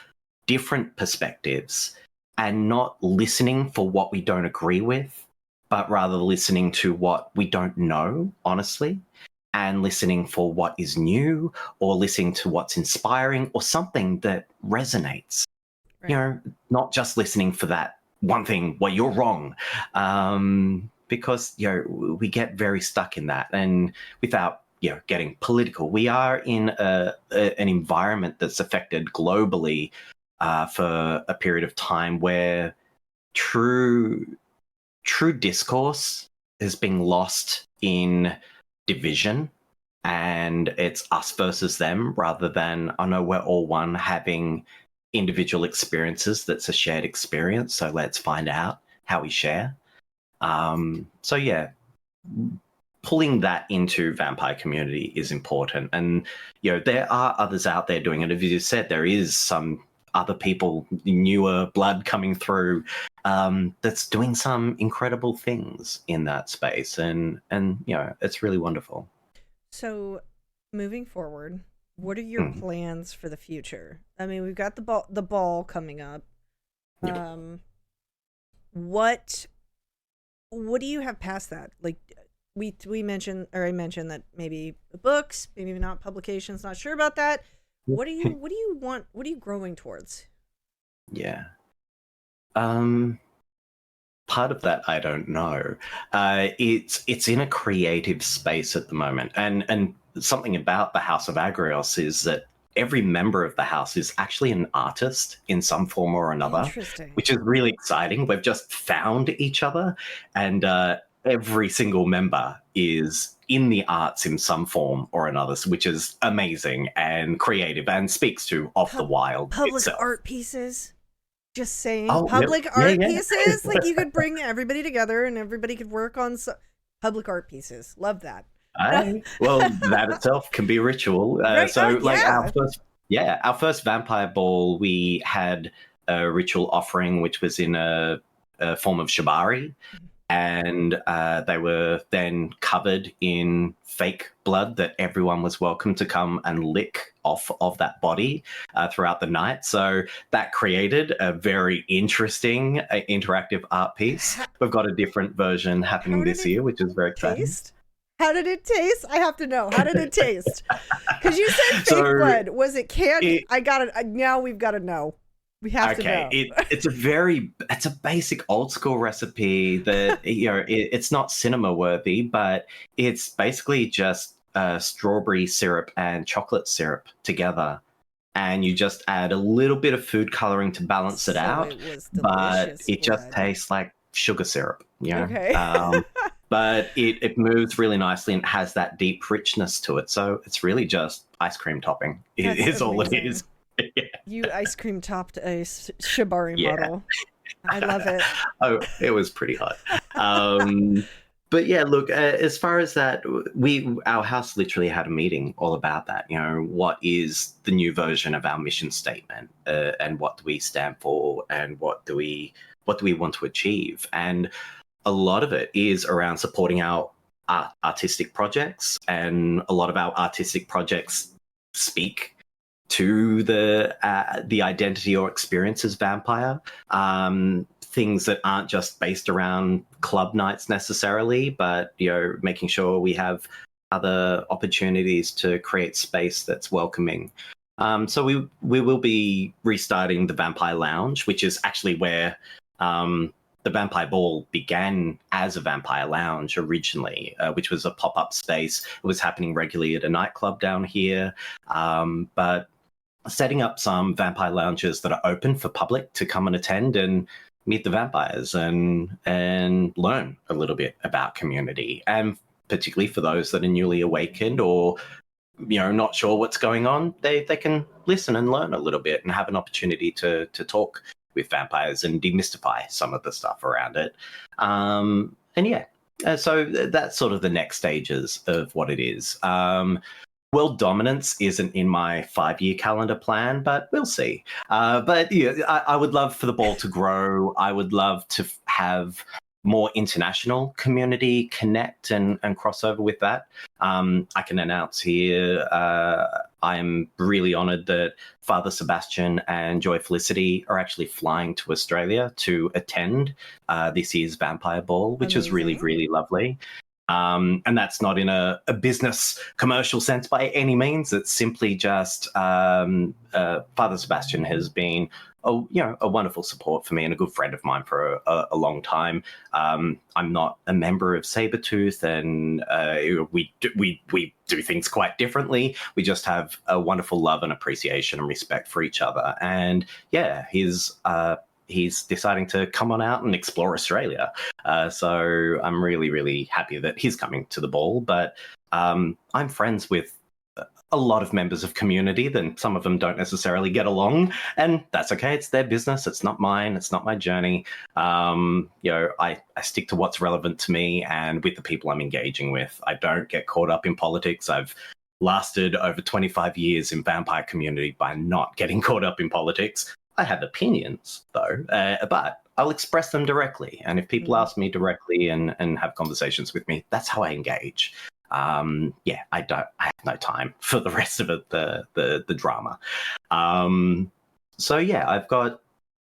different perspectives and not listening for what we don't agree with, but rather listening to what we don't know, honestly, and listening for what is new, or listening to what's inspiring or something that resonates. Right. Not just listening for that one thing where you're wrong. Because we get very stuck in that, and without getting political, we are in an environment that's affected globally for a period of time where true discourse is being lost in division, and it's us versus them, rather than, I know we're all one, having individual experiences that's a shared experience, so let's find out how we share. So yeah, pulling that into vampire community is important. And there are others out there doing it. As you said, there is some other people, newer blood coming through, that's doing some incredible things in that space, and it's really wonderful. So moving forward, what are your plans for the future? I mean, we've got the ball coming up. Yep. What do you have past that? Like we mentioned, or I mentioned that maybe books, maybe not publications, not sure about that. What do you want? What are you growing towards? Yeah. Part of that I don't know. It's in a creative space at the moment, and something about the House of Agrios is that every member of the house is actually an artist in some form or another, Interesting. which is really exciting. We've just found each other, and every single member is in the arts in some form or another, which is amazing and creative and speaks to Off the Wild Public itself. art pieces. Just saying, Oh, public yeah, art yeah. pieces. Like you could bring everybody together and everybody could work on public art pieces. Love that. Well, that itself can be a ritual. Right? So, like Yeah. our first vampire ball, we had a ritual offering, which was in a form of shibari, and they were then covered in fake blood that everyone was welcome to come and lick off of that body throughout the night. So that created a very interesting interactive art piece. We've got a different version happening this year, which is very exciting. Taste? How did it taste? I have to know. How did it taste? Because you said fake blood. Was it candy? I got it. Now we've got to know. We have to know. It's a basic old school recipe that it's not cinema worthy, but it's basically just strawberry syrup and chocolate syrup together, and you just add a little bit of food coloring to balance it out. But it just tastes like sugar syrup, Okay. But it moves really nicely and has that deep richness to it. So it's really just ice cream topping. Is all it is. Yeah. You ice cream topped a shibari model. I love it. Oh, it was pretty hot. But yeah, look, as far as that, our house literally had a meeting all about that. What is the new version of our mission statement, and what do we stand for, and what do we want to achieve? And a lot of it is around supporting our artistic projects, and a lot of our artistic projects speak to the identity or experience as vampire. Things that aren't just based around club nights necessarily, but making sure we have other opportunities to create space that's welcoming. So we will be restarting the Vampire Lounge, which is actually where the Vampire Ball began as a Vampire Lounge originally, which was a pop-up space. It was happening regularly at a nightclub down here, but setting up some vampire lounges that are open for public to come and attend and meet the vampires and learn a little bit about community, and particularly for those that are newly awakened or not sure what's going on, they can listen and learn a little bit and have an opportunity to talk with vampires and demystify some of the stuff around it. So that's sort of the next stages of what it is. World dominance isn't in my 5-year calendar plan, but we'll see. But I would love for the ball to grow. I would love to have more international community connect and crossover with that. I can announce here, I'm really honoured that Father Sebastian and Joy Felicity are actually flying to Australia to attend this year's Vampire Ball, which is really, really lovely. And that's not in a business commercial sense by any means. It's simply just Father Sebastian has been a wonderful support for me and a good friend of mine for a long time. I'm not a member of Sabretooth, and we do things quite differently. We just have a wonderful love and appreciation and respect for each other. And yeah, he's deciding to come on out and explore Australia. So I'm really, really happy that he's coming to the ball. But I'm friends with a lot of members of community, then some of them don't necessarily get along, and that's okay. It's their business. It's not mine. It's not my journey. I stick to what's relevant to me and with the people I'm engaging with. I don't get caught up in politics. I've lasted over 25 years in vampire community by not getting caught up in politics. I have opinions, though, but I'll express them directly. And if people ask me directly and have conversations with me, that's how I engage. Yeah, I have no time for the rest of it, the drama. So yeah,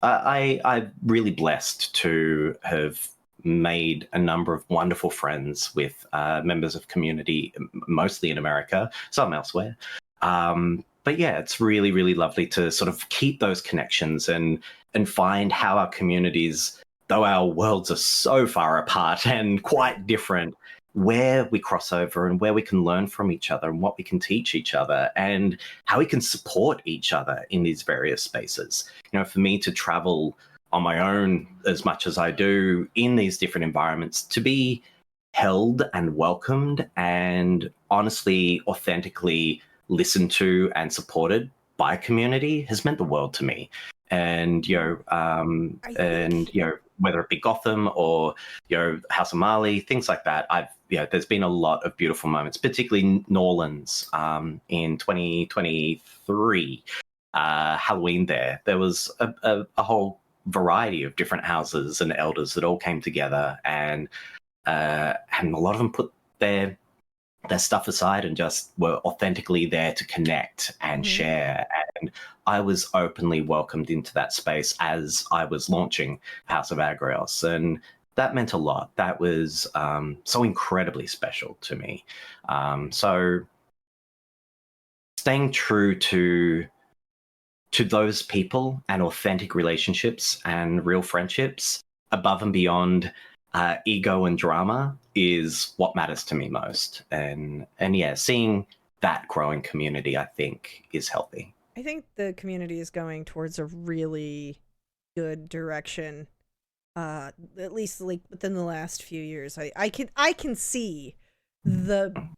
I'm really blessed to have made a number of wonderful friends with members of community, mostly in America, some elsewhere. But yeah, it's really, really lovely to sort of keep those connections and find how our communities, though our worlds are so far apart and quite different, where we cross over and where we can learn from each other and what we can teach each other and how we can support each other in these various spaces. You know, for me to travel on my own as much as I do in these different environments, to be held and welcomed and honestly, authentically listened to and supported by community has meant the world to me. And whether it be Gotham or House of Marley, things like that, there's been a lot of beautiful moments, particularly New Orleans in 2023 Halloween. There was a whole variety of different houses and elders that all came together, and a lot of them put their stuff aside and just were authentically there to connect and share. And I was openly welcomed into that space as I was launching House of Agrios. And that meant a lot. That was so incredibly special to me. So staying true to those people and authentic relationships and real friendships above and beyond ego and drama is what matters to me most. And yeah, seeing that growing community, I think, is healthy. I think the community is going towards a really good direction. At least like within the last few years, I can see the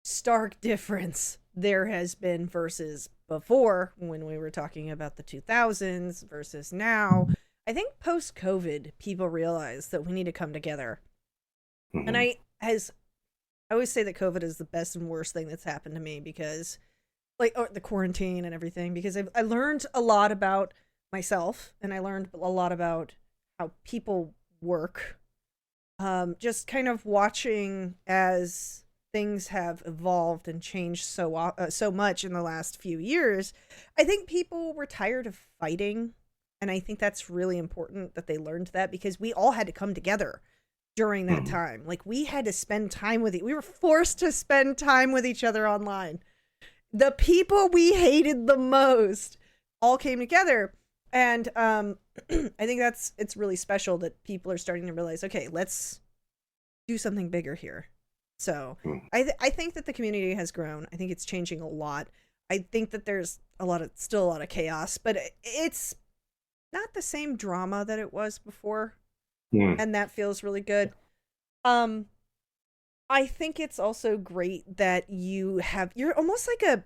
stark difference there has been versus before, when we were talking about the 2000s versus now. I think post-COVID, people realize that we need to come together. Mm-hmm. And I always say that COVID is the best and worst thing that's happened to me, because the quarantine and everything, because I learned a lot about myself, and I learned a lot about how people work. Just kind of watching as things have evolved and changed so much in the last few years. I think people were tired of fighting. And I think that's really important that they learned that, because we all had to come together during that time. Like, we had to spend time with we were forced to spend time with each other online. The people we hated the most all came together. And I think it's really special that people are starting to realize, okay, let's do something bigger here. So I think that the community has grown. I think it's changing a lot. I think that there's still a lot of chaos, but it's not the same drama that it was before. And that feels really good. I think it's also great that you're almost like a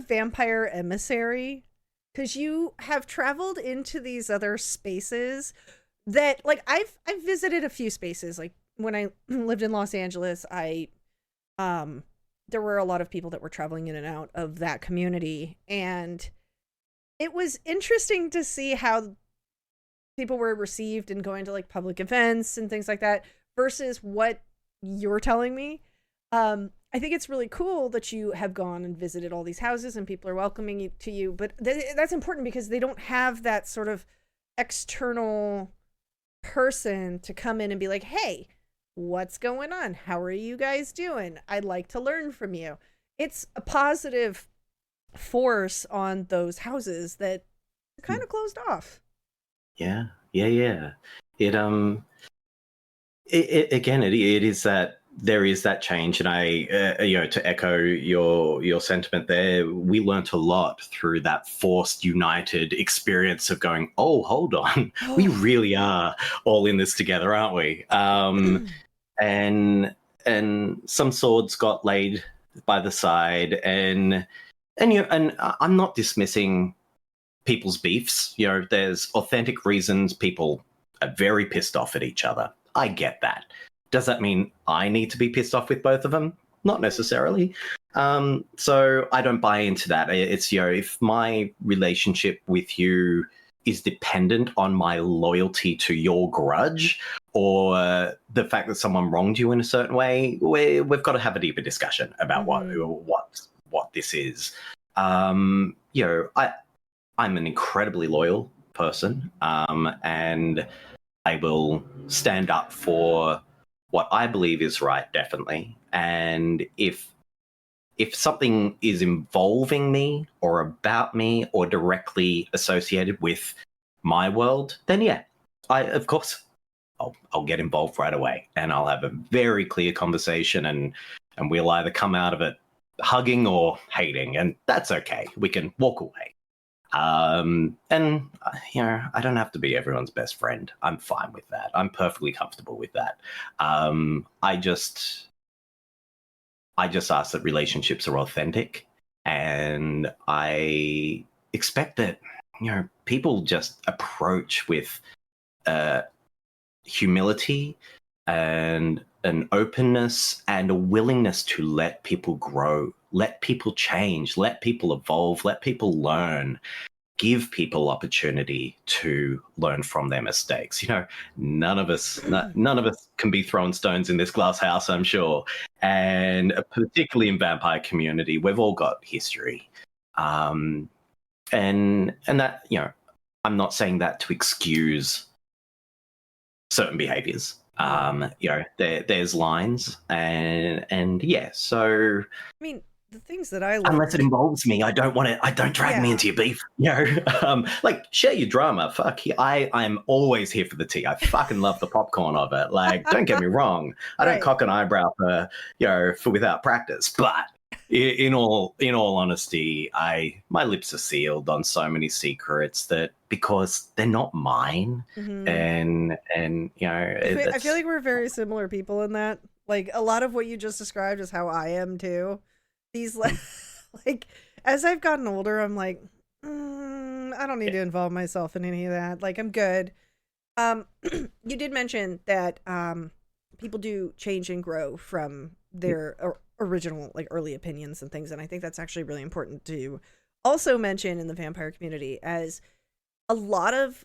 vampire emissary, because you have traveled into these other spaces that, like, I've visited a few spaces. Like, when I lived in Los Angeles, there were a lot of people that were traveling in and out of that community, and it was interesting to see how people were received and going to like public events and things like that versus what you're telling me. I think it's really cool that you have gone and visited all these houses and people are welcoming you to you, but that's important because they don't have that sort of external person to come in and be like, hey, what's going on? How are you guys doing? I'd like to learn from you. It's a positive force on those houses that are kind of closed off. Yeah. It again, it is that there is that change, and I to echo your sentiment there, we learnt a lot through that forced united experience of going, oh, hold on, we really are all in this together, aren't we? And some swords got laid by the side, and I'm not dismissing people's beefs. There's authentic reasons people are very pissed off at each other. I get that. Does that mean I need to be pissed off with both of them? Not necessarily. So I don't buy into that. It's, if my relationship with you is dependent on my loyalty to your grudge or the fact that someone wronged you in a certain way, we've got to have a deeper discussion about what this is. I'm an incredibly loyal person, and I will stand up for what I believe is right, definitely. And if something is involving me or about me or directly associated with my world, then yeah, of course I'll get involved right away, and I'll have a very clear conversation, and we'll either come out of it hugging or hating, and that's okay. We can walk away. And I don't have to be everyone's best friend. I'm fine with that. I'm perfectly comfortable with that. I just ask that relationships are authentic, and I expect that people just approach with humility and an openness and a willingness to let people grow, let people change, let people evolve, let people learn, give people opportunity to learn from their mistakes. None of us can be throwing stones in this glass house, I'm sure. And particularly in vampire community, we've all got history. And that, I'm not saying that to excuse certain behaviors. There's lines, and yeah. So, I mean, the things that I learned, unless it involves me, I don't want it. I don't drag me into your beef. Like, share your drama. Fuck, I'm always here for the tea. I fucking love the popcorn of it. Like, don't get me wrong. I don't cock an eyebrow for without practice. But in all honesty, my lips are sealed on so many secrets that because they're not mine, and I feel like we're very similar people in that. Like, a lot of what you just described is how I am too. These like as I've gotten older, I'm like, I don't need to involve myself in any of that. Like, I'm good. You did mention that people do change and grow from their original, like, early opinions and things, and I think that's actually really important to also mention in the vampire community, as a lot of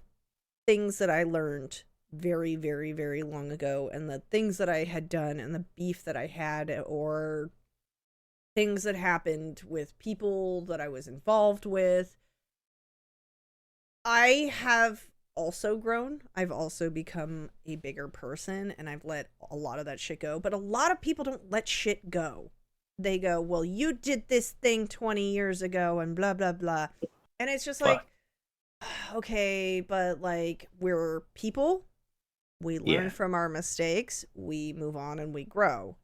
things that I learned very, very, very long ago, and the things that I had done and the beef that I had, or things that happened with people that I was involved with, I have also grown. I've also become a bigger person, and I've let a lot of that shit go. But a lot of people don't let shit go. They go, well, you did this thing 20 years ago and blah, blah, blah. And it's just like, okay, but like, we're people. We learn from our mistakes. We move on and we grow.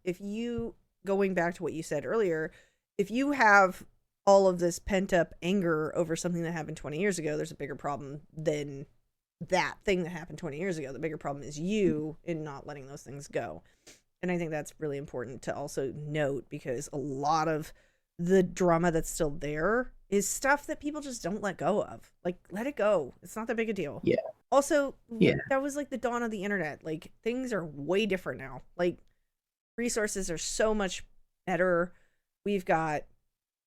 Going back to what you said earlier, if you have all of this pent up anger over something that happened 20 years ago, there's a bigger problem than that thing that happened 20 years ago. The bigger problem is you in not letting those things go. And I think that's really important to also note, because a lot of the drama that's still there is stuff that people just don't let go of. Like, let it go. It's not that big a deal. Yeah. Also, that was like the dawn of the internet. Like, things are way different now. Like, resources are so much better. We've got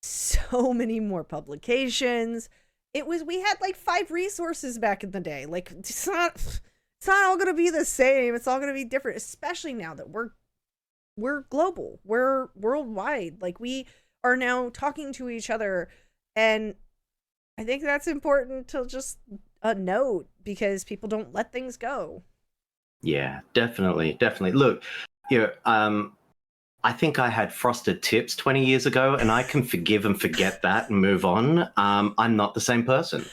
so many more publications. We had like 5 resources back in the day. Like, it's not all going to be the same. It's all going to be different, especially now that we're global. We're worldwide. Like, we are now talking to each other, and I think that's important to just note, because people don't let things go. Yeah, definitely. Look, I think I had frosted tips 20 years ago, and I can forgive and forget that and move on. I'm not the same person.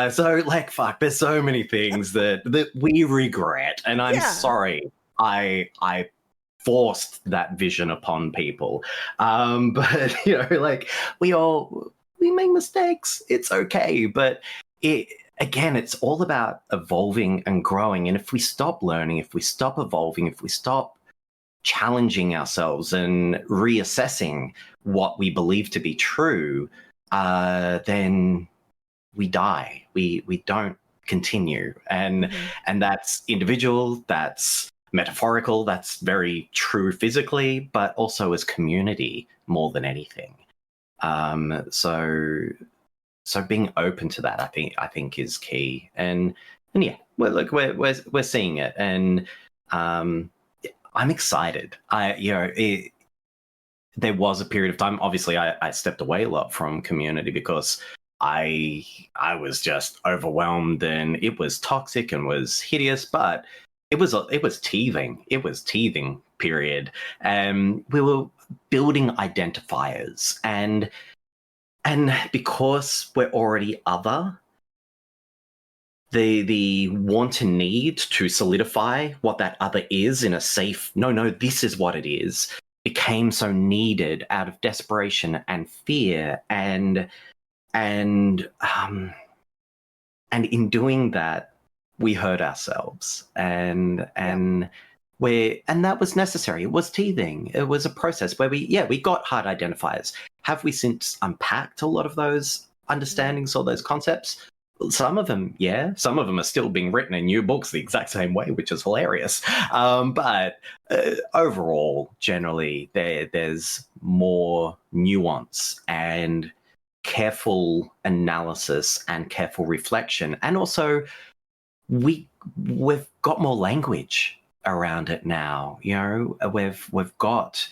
So, like, fuck, there's so many things that we regret, and I'm sorry I forced that vision upon people. But, like, we make mistakes. It's okay. But again, it's all about evolving and growing. And if we stop learning, if we stop evolving, if we stop challenging ourselves and reassessing what we believe to be true, then we die. We don't continue. And that's individual, that's metaphorical, that's very true physically, but also as community more than anything. So being open to that, I think is key. And yeah, we're seeing it, and I'm excited. There was a period of time. Obviously, I stepped away a lot from community because I was just overwhelmed, and it was toxic and was hideous. But it was teething. It was teething. Period. And we were building identifiers, and because we're already other, the want and need to solidify what that other is in a safe, no, this is what it is, became so needed out of desperation and fear, and in doing that, we hurt ourselves, and that was necessary. It was teething. It was a process where we got hard identifiers. Have we since unpacked a lot of those understandings or those concepts? Some of them, yeah. Some of them are still being written in new books the exact same way, which is hilarious. But overall, generally, there's more nuance and careful analysis and careful reflection. And also, we've got more language around it now. We've got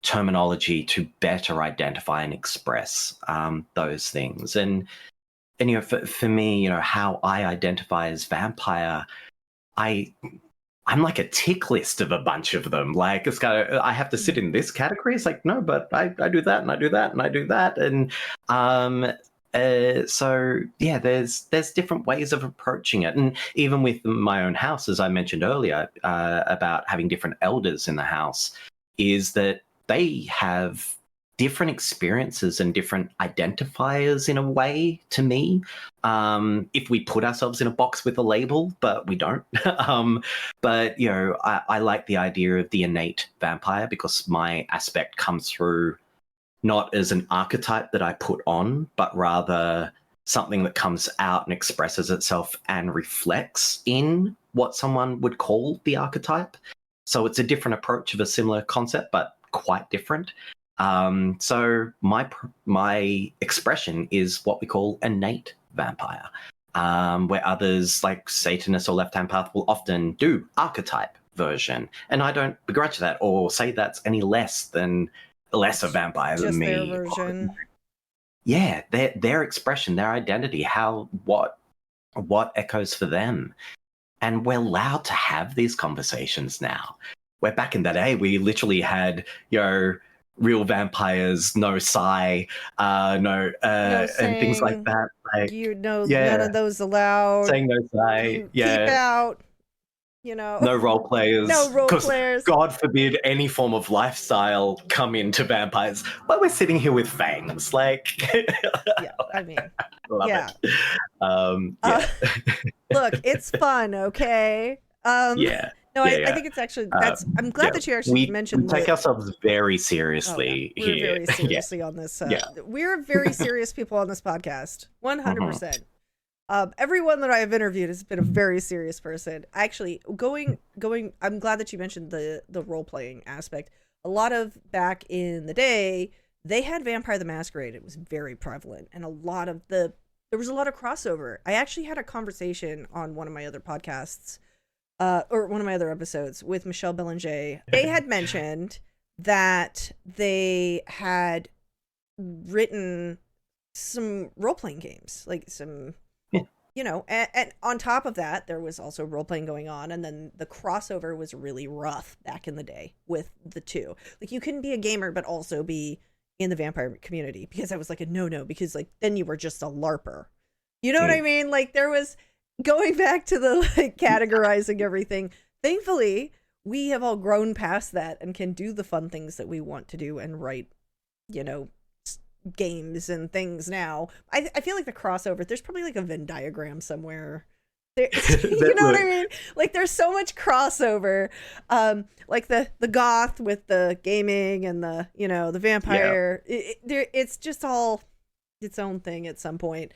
terminology to better identify and express those things. And for me, how I identify as vampire, I'm like a tick list of a bunch of them. Like, it's kind of, I have to sit in this category. It's like, no, but I do that, and I do that, and I do that. And so yeah, there's different ways of approaching it. And even with my own house, as I mentioned earlier, about having different elders in the house, is that they have different experiences and different identifiers in a way to me. If we put ourselves in a box with a label, but we don't. But I like the idea of the innate vampire, because my aspect comes through not as an archetype that I put on, but rather something that comes out and expresses itself and reflects in what someone would call the archetype. So it's a different approach of a similar concept, but quite different. So my expression is what we call innate vampire, where others like Satanists or Left Hand Path will often do archetype version. And I don't begrudge that or say that's any less a vampire than me. Just their version. Yeah, their expression, their identity, what echoes for them. And we're allowed to have these conversations now. Where back in the day, we literally had, real vampires, no psi, no and things like that. Like, none of those allowed. Saying no psi, Keep out. No role players. No role players. God forbid any form of lifestyle come into vampires. But we're sitting here with fangs. Like, yeah, I mean, love it. Look, it's fun, okay? Yeah. No, I think it's actually, I'm glad that you actually mentioned we take ourselves very seriously here. We're very seriously on this. We're very serious people on this podcast. 100%. Everyone that I have interviewed has been a very serious person. Actually, going. I'm glad that you mentioned the role playing aspect. A lot of back in the day, they had Vampire the Masquerade. It was very prevalent, and there was a lot of crossover. I actually had a conversation on one of my other podcasts, or one of my other episodes with Michelle Belanger. They had mentioned that they had written some role playing games, like some. And on top of that, there was also role-playing going on, and then the crossover was really rough back in the day with the two. Like, you couldn't be a gamer but also be in the vampire community, because that was like a no-no, because like then you were just a LARPer. You know what I mean? Like, there was, going back to the like categorizing everything, thankfully, we have all grown past that and can do the fun things that we want to do and write, games and things now. I feel like the crossover, there's probably like a Venn diagram somewhere there, you know what I mean? Like, there's so much crossover, like the goth with the gaming and the the vampire. It's just all its own thing at some point.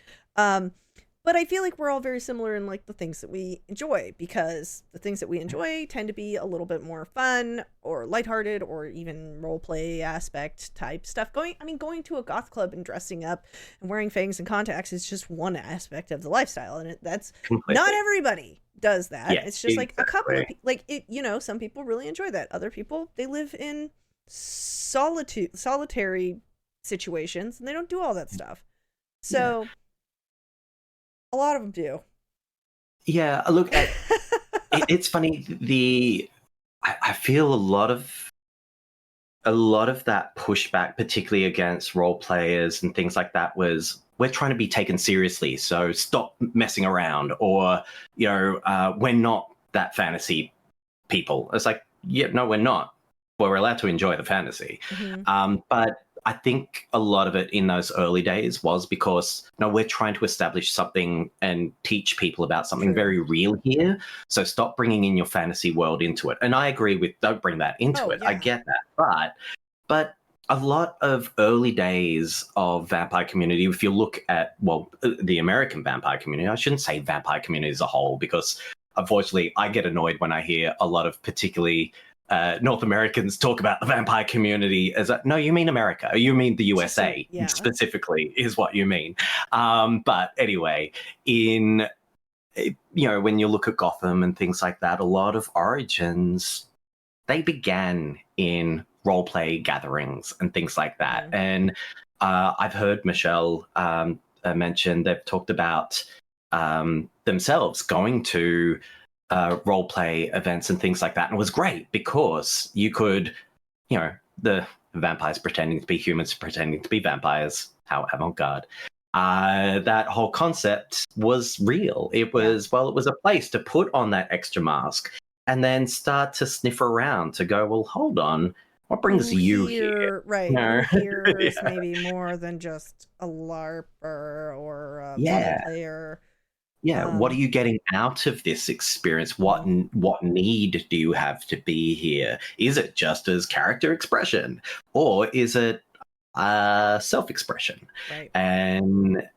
But I feel like we're all very similar in like the things that we enjoy, because the things that we enjoy tend to be a little bit more fun or lighthearted or even role play aspect type stuff. Going to a goth club and dressing up and wearing fangs and contacts is just one aspect of the lifestyle, and that's completely. Not everybody does that. Yeah, it's just exactly. Like a couple of like it. You know, some people really enjoy that. Other people, they live in solitary situations and they don't do all that stuff. So. Yeah. A lot of them do. Yeah, look, it's funny. I feel a lot of that pushback, particularly against role players and things like that, was we're trying to be taken seriously, so stop messing around, or we're not that fantasy people. It's like, yeah, no, we're not. We're allowed to enjoy the fantasy, but. I think a lot of it in those early days was because we're trying to establish something and teach people about something very real here. So stop bringing in your fantasy world into it. And I agree with don't bring that into it. Yeah. I get that. But a lot of early days of vampire community, if you look at, the American vampire community, I shouldn't say vampire community as a whole, because unfortunately I get annoyed when I hear a lot of particularly North Americans talk about the vampire community as no, you mean America, or you mean the USA specifically is what you mean. But anyway, when you look at Gotham and things like that, a lot of origins, they began in roleplay gatherings and things like that. Mm-hmm. And I've heard Michelle mention they've talked about themselves going to role play events and things like that, and it was great because you could, the vampires pretending to be humans, pretending to be vampires, how avant-garde. That whole concept was real. It was it was a place to put on that extra mask and then start to sniff around to go, well, hold on, what brings you here? Right, here is maybe more than just a LARPer or a body player. Yeah, what are you getting out of this experience? What need do you have to be here? Is it just as character expression, or is it self-expression? Right. And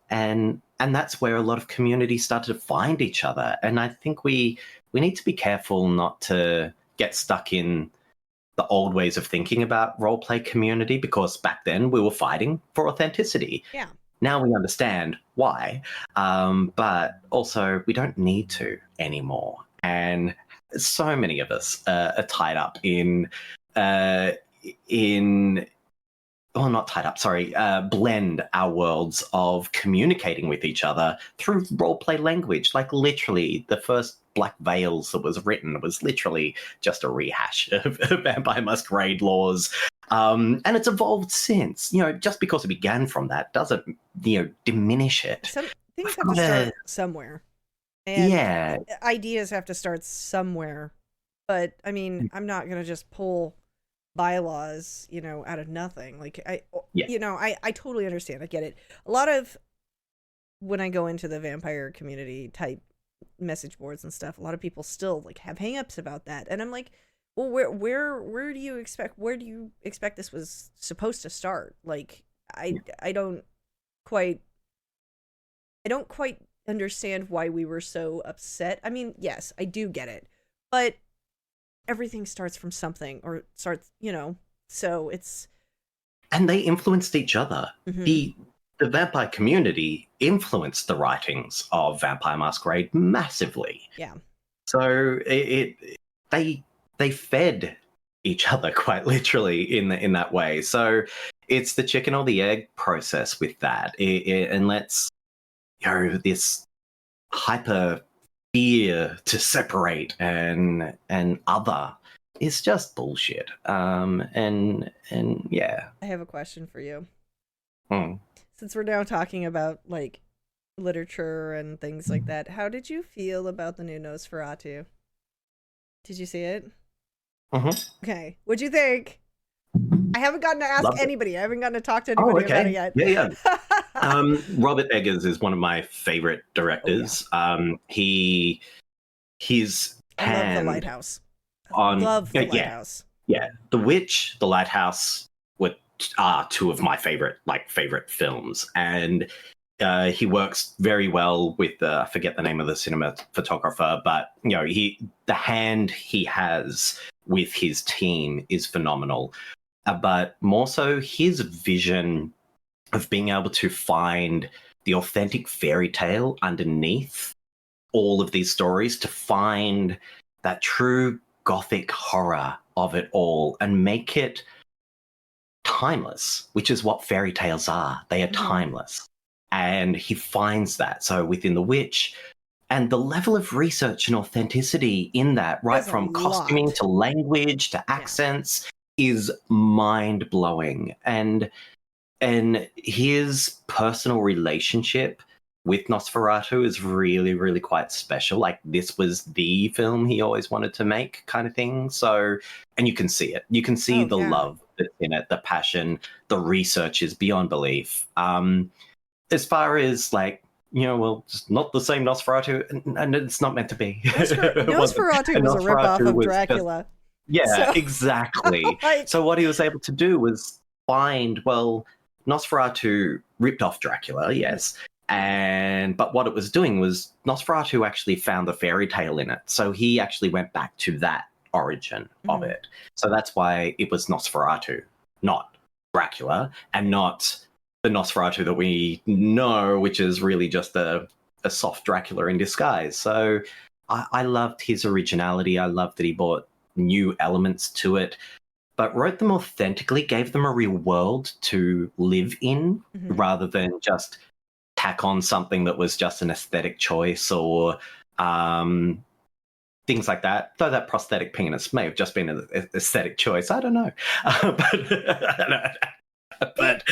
that's where a lot of communities started to find each other. And I think we need to be careful not to get stuck in the old ways of thinking about roleplay community, because back then we were fighting for authenticity. Yeah. Now we understand why, but also we don't need to anymore. And so many of us are tied up in blend our worlds of communicating with each other through roleplay language. Like literally the first Black Veils that was written was literally just a rehash of Vampire Masquerade laws. And it's evolved since. Just because it began from that doesn't, diminish it. Some things have to start somewhere. And ideas have to start somewhere. But, I mean, I'm not going to just pull bylaws, out of nothing. Like, I totally understand. I get it. A lot of, when I go into the vampire community type message boards and stuff, a lot of people still, like, have hangups about that. And I'm like, well, where do you expect this was supposed to start? Like, I don't quite understand why we were so upset. I mean, yes, I do get it, but everything starts from something, or starts, so it's. And they influenced each other. Mm-hmm. The vampire community influenced the writings of Vampire Masquerade massively. Yeah. So they fed each other quite literally in that way. So it's the chicken or the egg process with that. And let's, this hyper fear to separate and other is just bullshit. And yeah. I have a question for you. Hmm. Since we're now talking about like literature and things like that, how did you feel about the new Nosferatu? Did you see it? Okay. What'd you think? I haven't gotten to ask anybody. I haven't gotten to talk to anybody about it yet. Yeah. Robert Eggers is one of my favorite directors. Oh, yeah. His I love The Lighthouse. Lighthouse. Yeah. The Witch, The Lighthouse are two of my favorite films. And he works very well with I forget the name of the cinematographer, but the hand he has with his team is phenomenal. But more so his vision of being able to find the authentic fairy tale underneath all of these stories, to find that true gothic horror of it all and make it timeless, which is what fairy tales are. They are timeless. And he finds that. So within The Witch, and the level of research and authenticity in that, right from costuming to language to accents, is mind-blowing. And his personal relationship with Nosferatu is really, really quite special. Like, this was the film he always wanted to make, kind of thing. So, and you can see it. You can see the love that's in it, the passion, the research is beyond belief. As far as it's not the same Nosferatu, and it's not meant to be. Nosferatu was a ripoff of Dracula. Exactly. So what he was able to do was find, Nosferatu ripped off Dracula, yes. But what it was doing was Nosferatu actually found the fairy tale in it. So he actually went back to that origin of it. So that's why it was Nosferatu, not Dracula, and not the Nosferatu that we know, which is really just a soft Dracula in disguise. So I loved his originality. I loved that he brought new elements to it, but wrote them authentically, gave them a real world to live in, rather than just tack on something that was just an aesthetic choice or things like that. Though that prosthetic penis may have just been an aesthetic choice. I don't know. But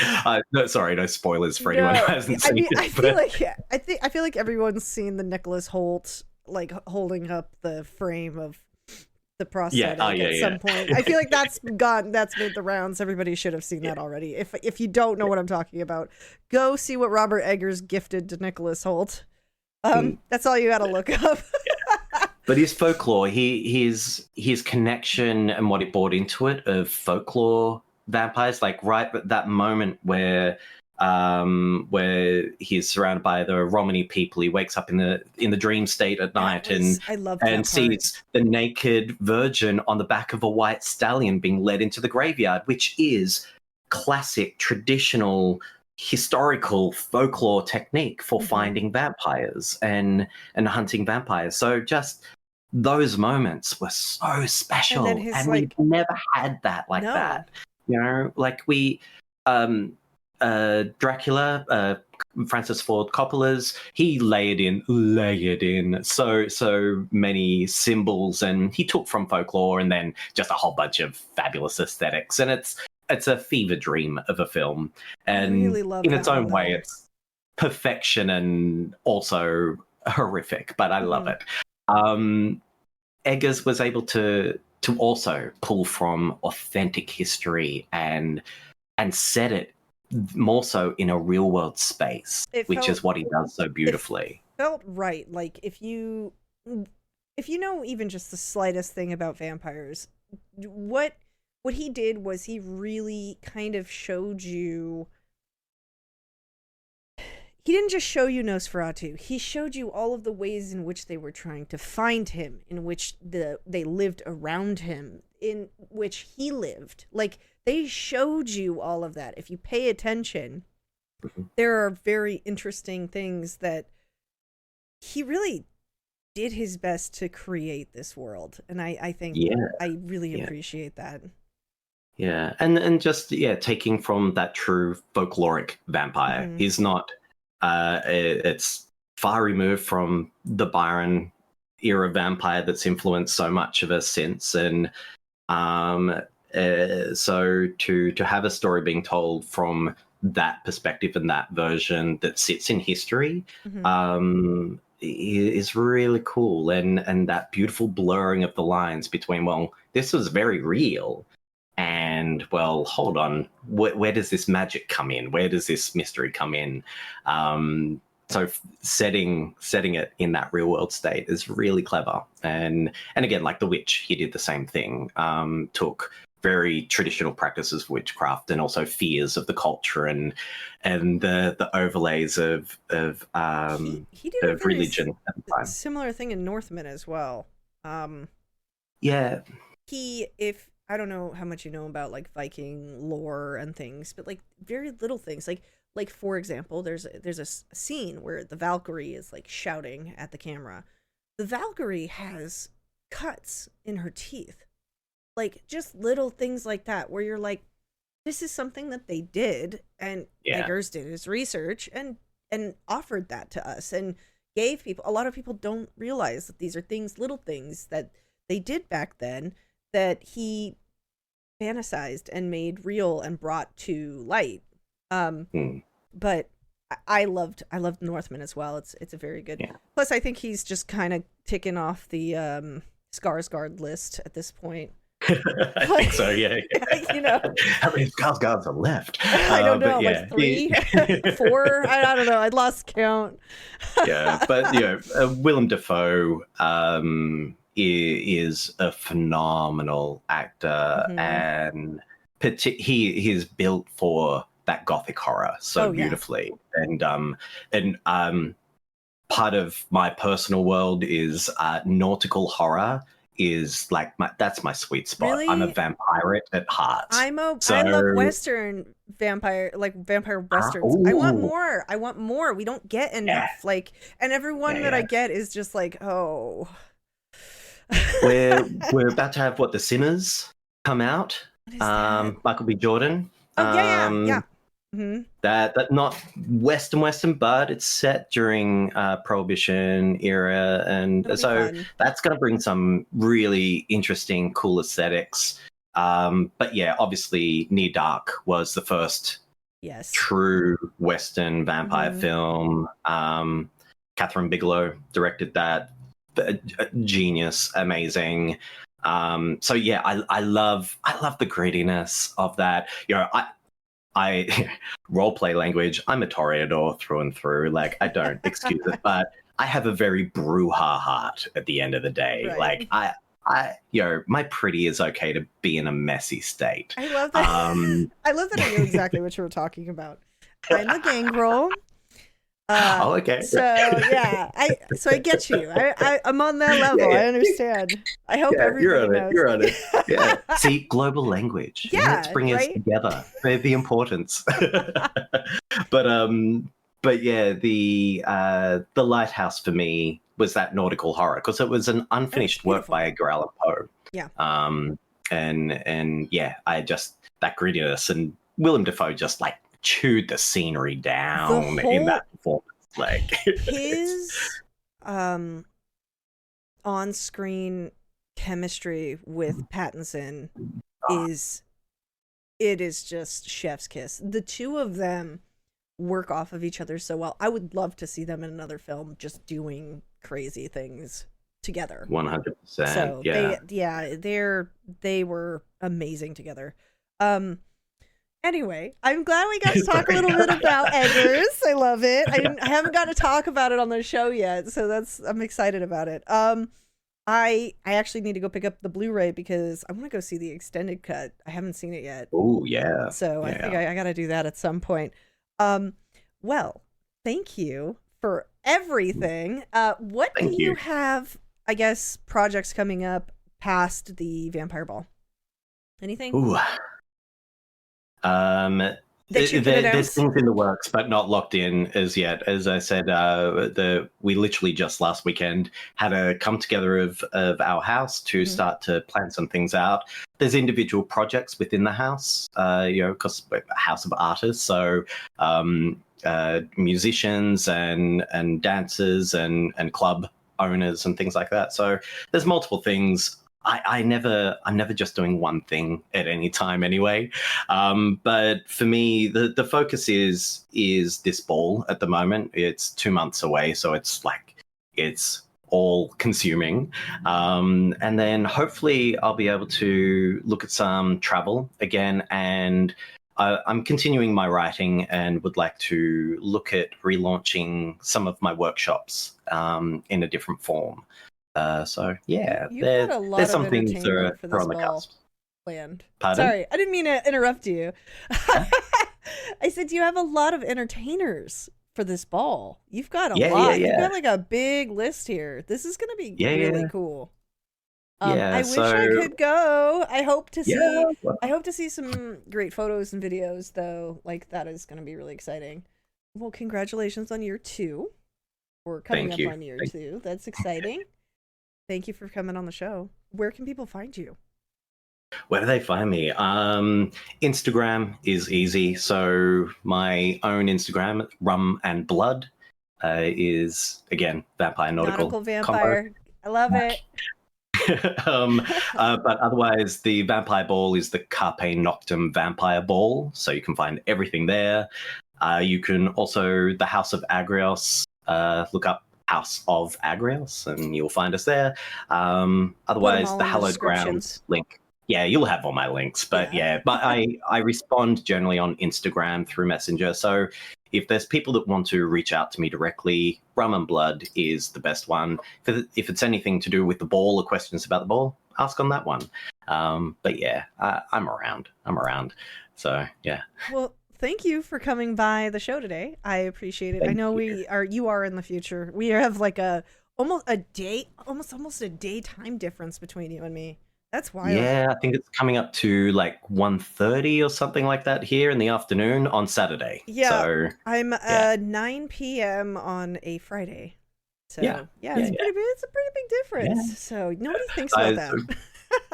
no, sorry, no spoilers for anyone who hasn't seen it. I feel like everyone's seen the Nicholas Hoult holding up the frame of the prosthetic at some point. I feel like that's made the rounds. Everybody should have seen that already. If you don't know what I'm talking about, go see what Robert Eggers gifted to Nicholas Hoult. That's all you got to look up. But his folklore, his connection and what it brought into it of folklore vampires, right at that moment where he's surrounded by the Romany people, he wakes up in the dream state at night and sees the naked virgin on the back of a white stallion being led into the graveyard, which is classic, traditional, historical folklore technique for finding vampires and hunting vampires. So just those moments were so special, and we've never had that that. We Dracula, Francis Ford Coppola's, he layered in so many symbols, and he took from folklore and then just a whole bunch of fabulous aesthetics, and it's a fever dream of a film, and really in its own way it's perfection and also horrific, but I love it. Eggers was able to also pull from authentic history and set it more so in a real world space, which is what he does so beautifully. It felt right. Like if you know even just the slightest thing about vampires, what he did was he really kind of showed you. He didn't just show you Nosferatu. He showed you all of the ways in which they were trying to find him, in which they lived around him, in which he lived. Like, they showed you all of that. If you pay attention, there are very interesting things that he really did his best to create this world. And I think I really appreciate that. Yeah, and just, taking from that true folkloric vampire. He's not... it's far removed from the Byron era vampire that's influenced so much of us since, and so to have a story being told from that perspective and that version that sits in history is really cool, and that beautiful blurring of the lines between, this was very real, and hold on, where does this magic come in? Where does this mystery come in? so setting it in that real world state is really clever. And again, like the witch, he did the same thing. Took very traditional practices of witchcraft and also fears of the culture and the overlays of he did a very religion at the time. Similar thing in Northman as well. Yeah. If I don't know how much you know about like Viking lore and things, but like very little things, like for example, there's a scene where the Valkyrie is like shouting at the camera. The Valkyrie has cuts in her teeth, like just little things like that, where you're like, this is something that they did, and Eggers did his research and offered that to us and gave people. A lot of people don't realize that these are things, little things that they did back then that he fantasized and made real and brought to light. But I loved Northman as well. It's a very good. Yeah. Plus, I think he's just kind of ticking off the Skarsgård list at this point. I think so. Yeah. You know, how many Skarsgårds are left? I don't know, like 3, 4. I don't know. I lost count. Yeah, but Willem Dafoe is a phenomenal actor, and he is built for that gothic horror so beautifully. And part of my personal world is nautical horror is like that's my sweet spot. Really? I'm a vampire at heart. I love Western vampire, like vampire westerns. I want more. We don't get enough. Like, and everyone that I get is just like, oh. We're about to have The Sinners come out. Michael B. Jordan. Oh yeah. Mm-hmm. That not Western, but it's set during Prohibition era, and so that's going to bring some really interesting, cool aesthetics. But yeah, obviously, Near Dark was the first true Western vampire film. Catherine Bigelow directed that. Genius, amazing. So yeah, I love the grittiness of that. I role play language. I'm a Toreador through and through. Like, I don't excuse it, but I have a very brouhaha heart at the end of the day. Right. Like my pretty is okay to be in a messy state. I love that. I love that I knew exactly what you were talking about. I'm a gangrel. Okay. So yeah, I get you. I'm on that level. Yeah. I understand. I hope everybody knows. You're on it. Yeah. See, global language. Yeah. Let's bring us together. The importance. But yeah, the Lighthouse for me was that nautical horror because it was an unfinished work by Edgar Allan Poe. Yeah. And yeah, that grittiness, and Willem Dafoe just like chewed the scenery down in that performance. Like his on-screen chemistry with Pattinson is just chef's kiss. The two of them work off of each other so well. I would love to see them in another film just doing crazy things together. 100%. So they were amazing together. Anyway, I'm glad we got to talk a little bit about Eggers. I love it. I haven't got to talk about it on the show yet, so I'm excited about it. I actually need to go pick up the Blu-ray because I want to go see the extended cut. I haven't seen it yet. Oh yeah. So I think I got to do that at some point. Well, thank you for everything. What do you have? I guess projects coming up past the Vampire Ball. Anything? Ooh. There's things in the works, but not locked in as yet. As I said, we literally just last weekend had a come together of our house to start to plan some things out. There's individual projects within the house, because we're a house of artists, so musicians and dancers and club owners and things like that. So there's multiple things. I'm never just doing one thing at any time anyway. But for me, the focus is this ball at the moment. It's 2 months away, so it's all consuming. And then hopefully I'll be able to look at some travel again and I'm continuing my writing and would like to look at relaunching some of my workshops in a different form. So yeah, You've got a lot there's of some things that entertainment for are this on the ball cusp. planned. Pardon? Sorry, I didn't mean to interrupt you. I said you have a lot of entertainers for this ball. You've got a lot. You've got like a big list here. This is going to be really cool. I wish I could go. I hope to see. I hope to see some great photos and videos, though. Like that is going to be really exciting. Well, congratulations on year 2, or coming up on year 2. That's exciting. Thank you for coming on the show. Where can people find you? Where do they find me? Instagram is easy. So my own Instagram, Rum and Blood, is again Vampire Nautical Vampire. Combo. I love it. But otherwise, the Vampire Ball is the Carpe Noctem Vampire Ball, so you can find everything there. You can also, the House of Agrios, look up House of Agrios, and you'll find us there. Otherwise, the Hallowed Grounds link. Yeah, you'll have all my links, but but I respond generally on Instagram through Messenger, so if there's people that want to reach out to me directly, Rum and Blood is the best one. If it's anything to do with the ball or questions about the ball, ask on that one. But yeah, I'm around. So yeah. Well, thank you for coming by the show today. I appreciate it. I know you are in the future. We have like almost a day time difference between you and me. That's wild. Yeah, I think it's coming up to like 1:30 or something like that here in the afternoon on Saturday. Yeah, so, I'm 9 p.m. on a Friday. So it's a pretty big difference. Yeah. So nobody thinks about that.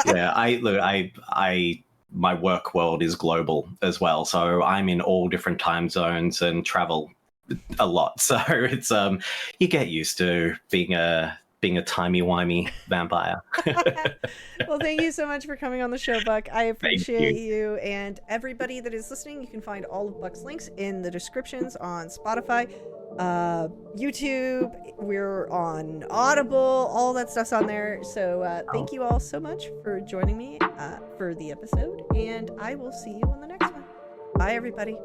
Yeah, my work world is global as well, so I'm in all different time zones and travel a lot. So it's you get used to being a timey-wimey vampire. Well, thank you so much for coming on the show, Buck. I appreciate you. And everybody that is listening, you can find all of Buck's links in the descriptions on Spotify, YouTube. We're on Audible. All that stuff's on there. So thank you all so much for joining me for the episode. And I will see you on the next one. Bye, everybody.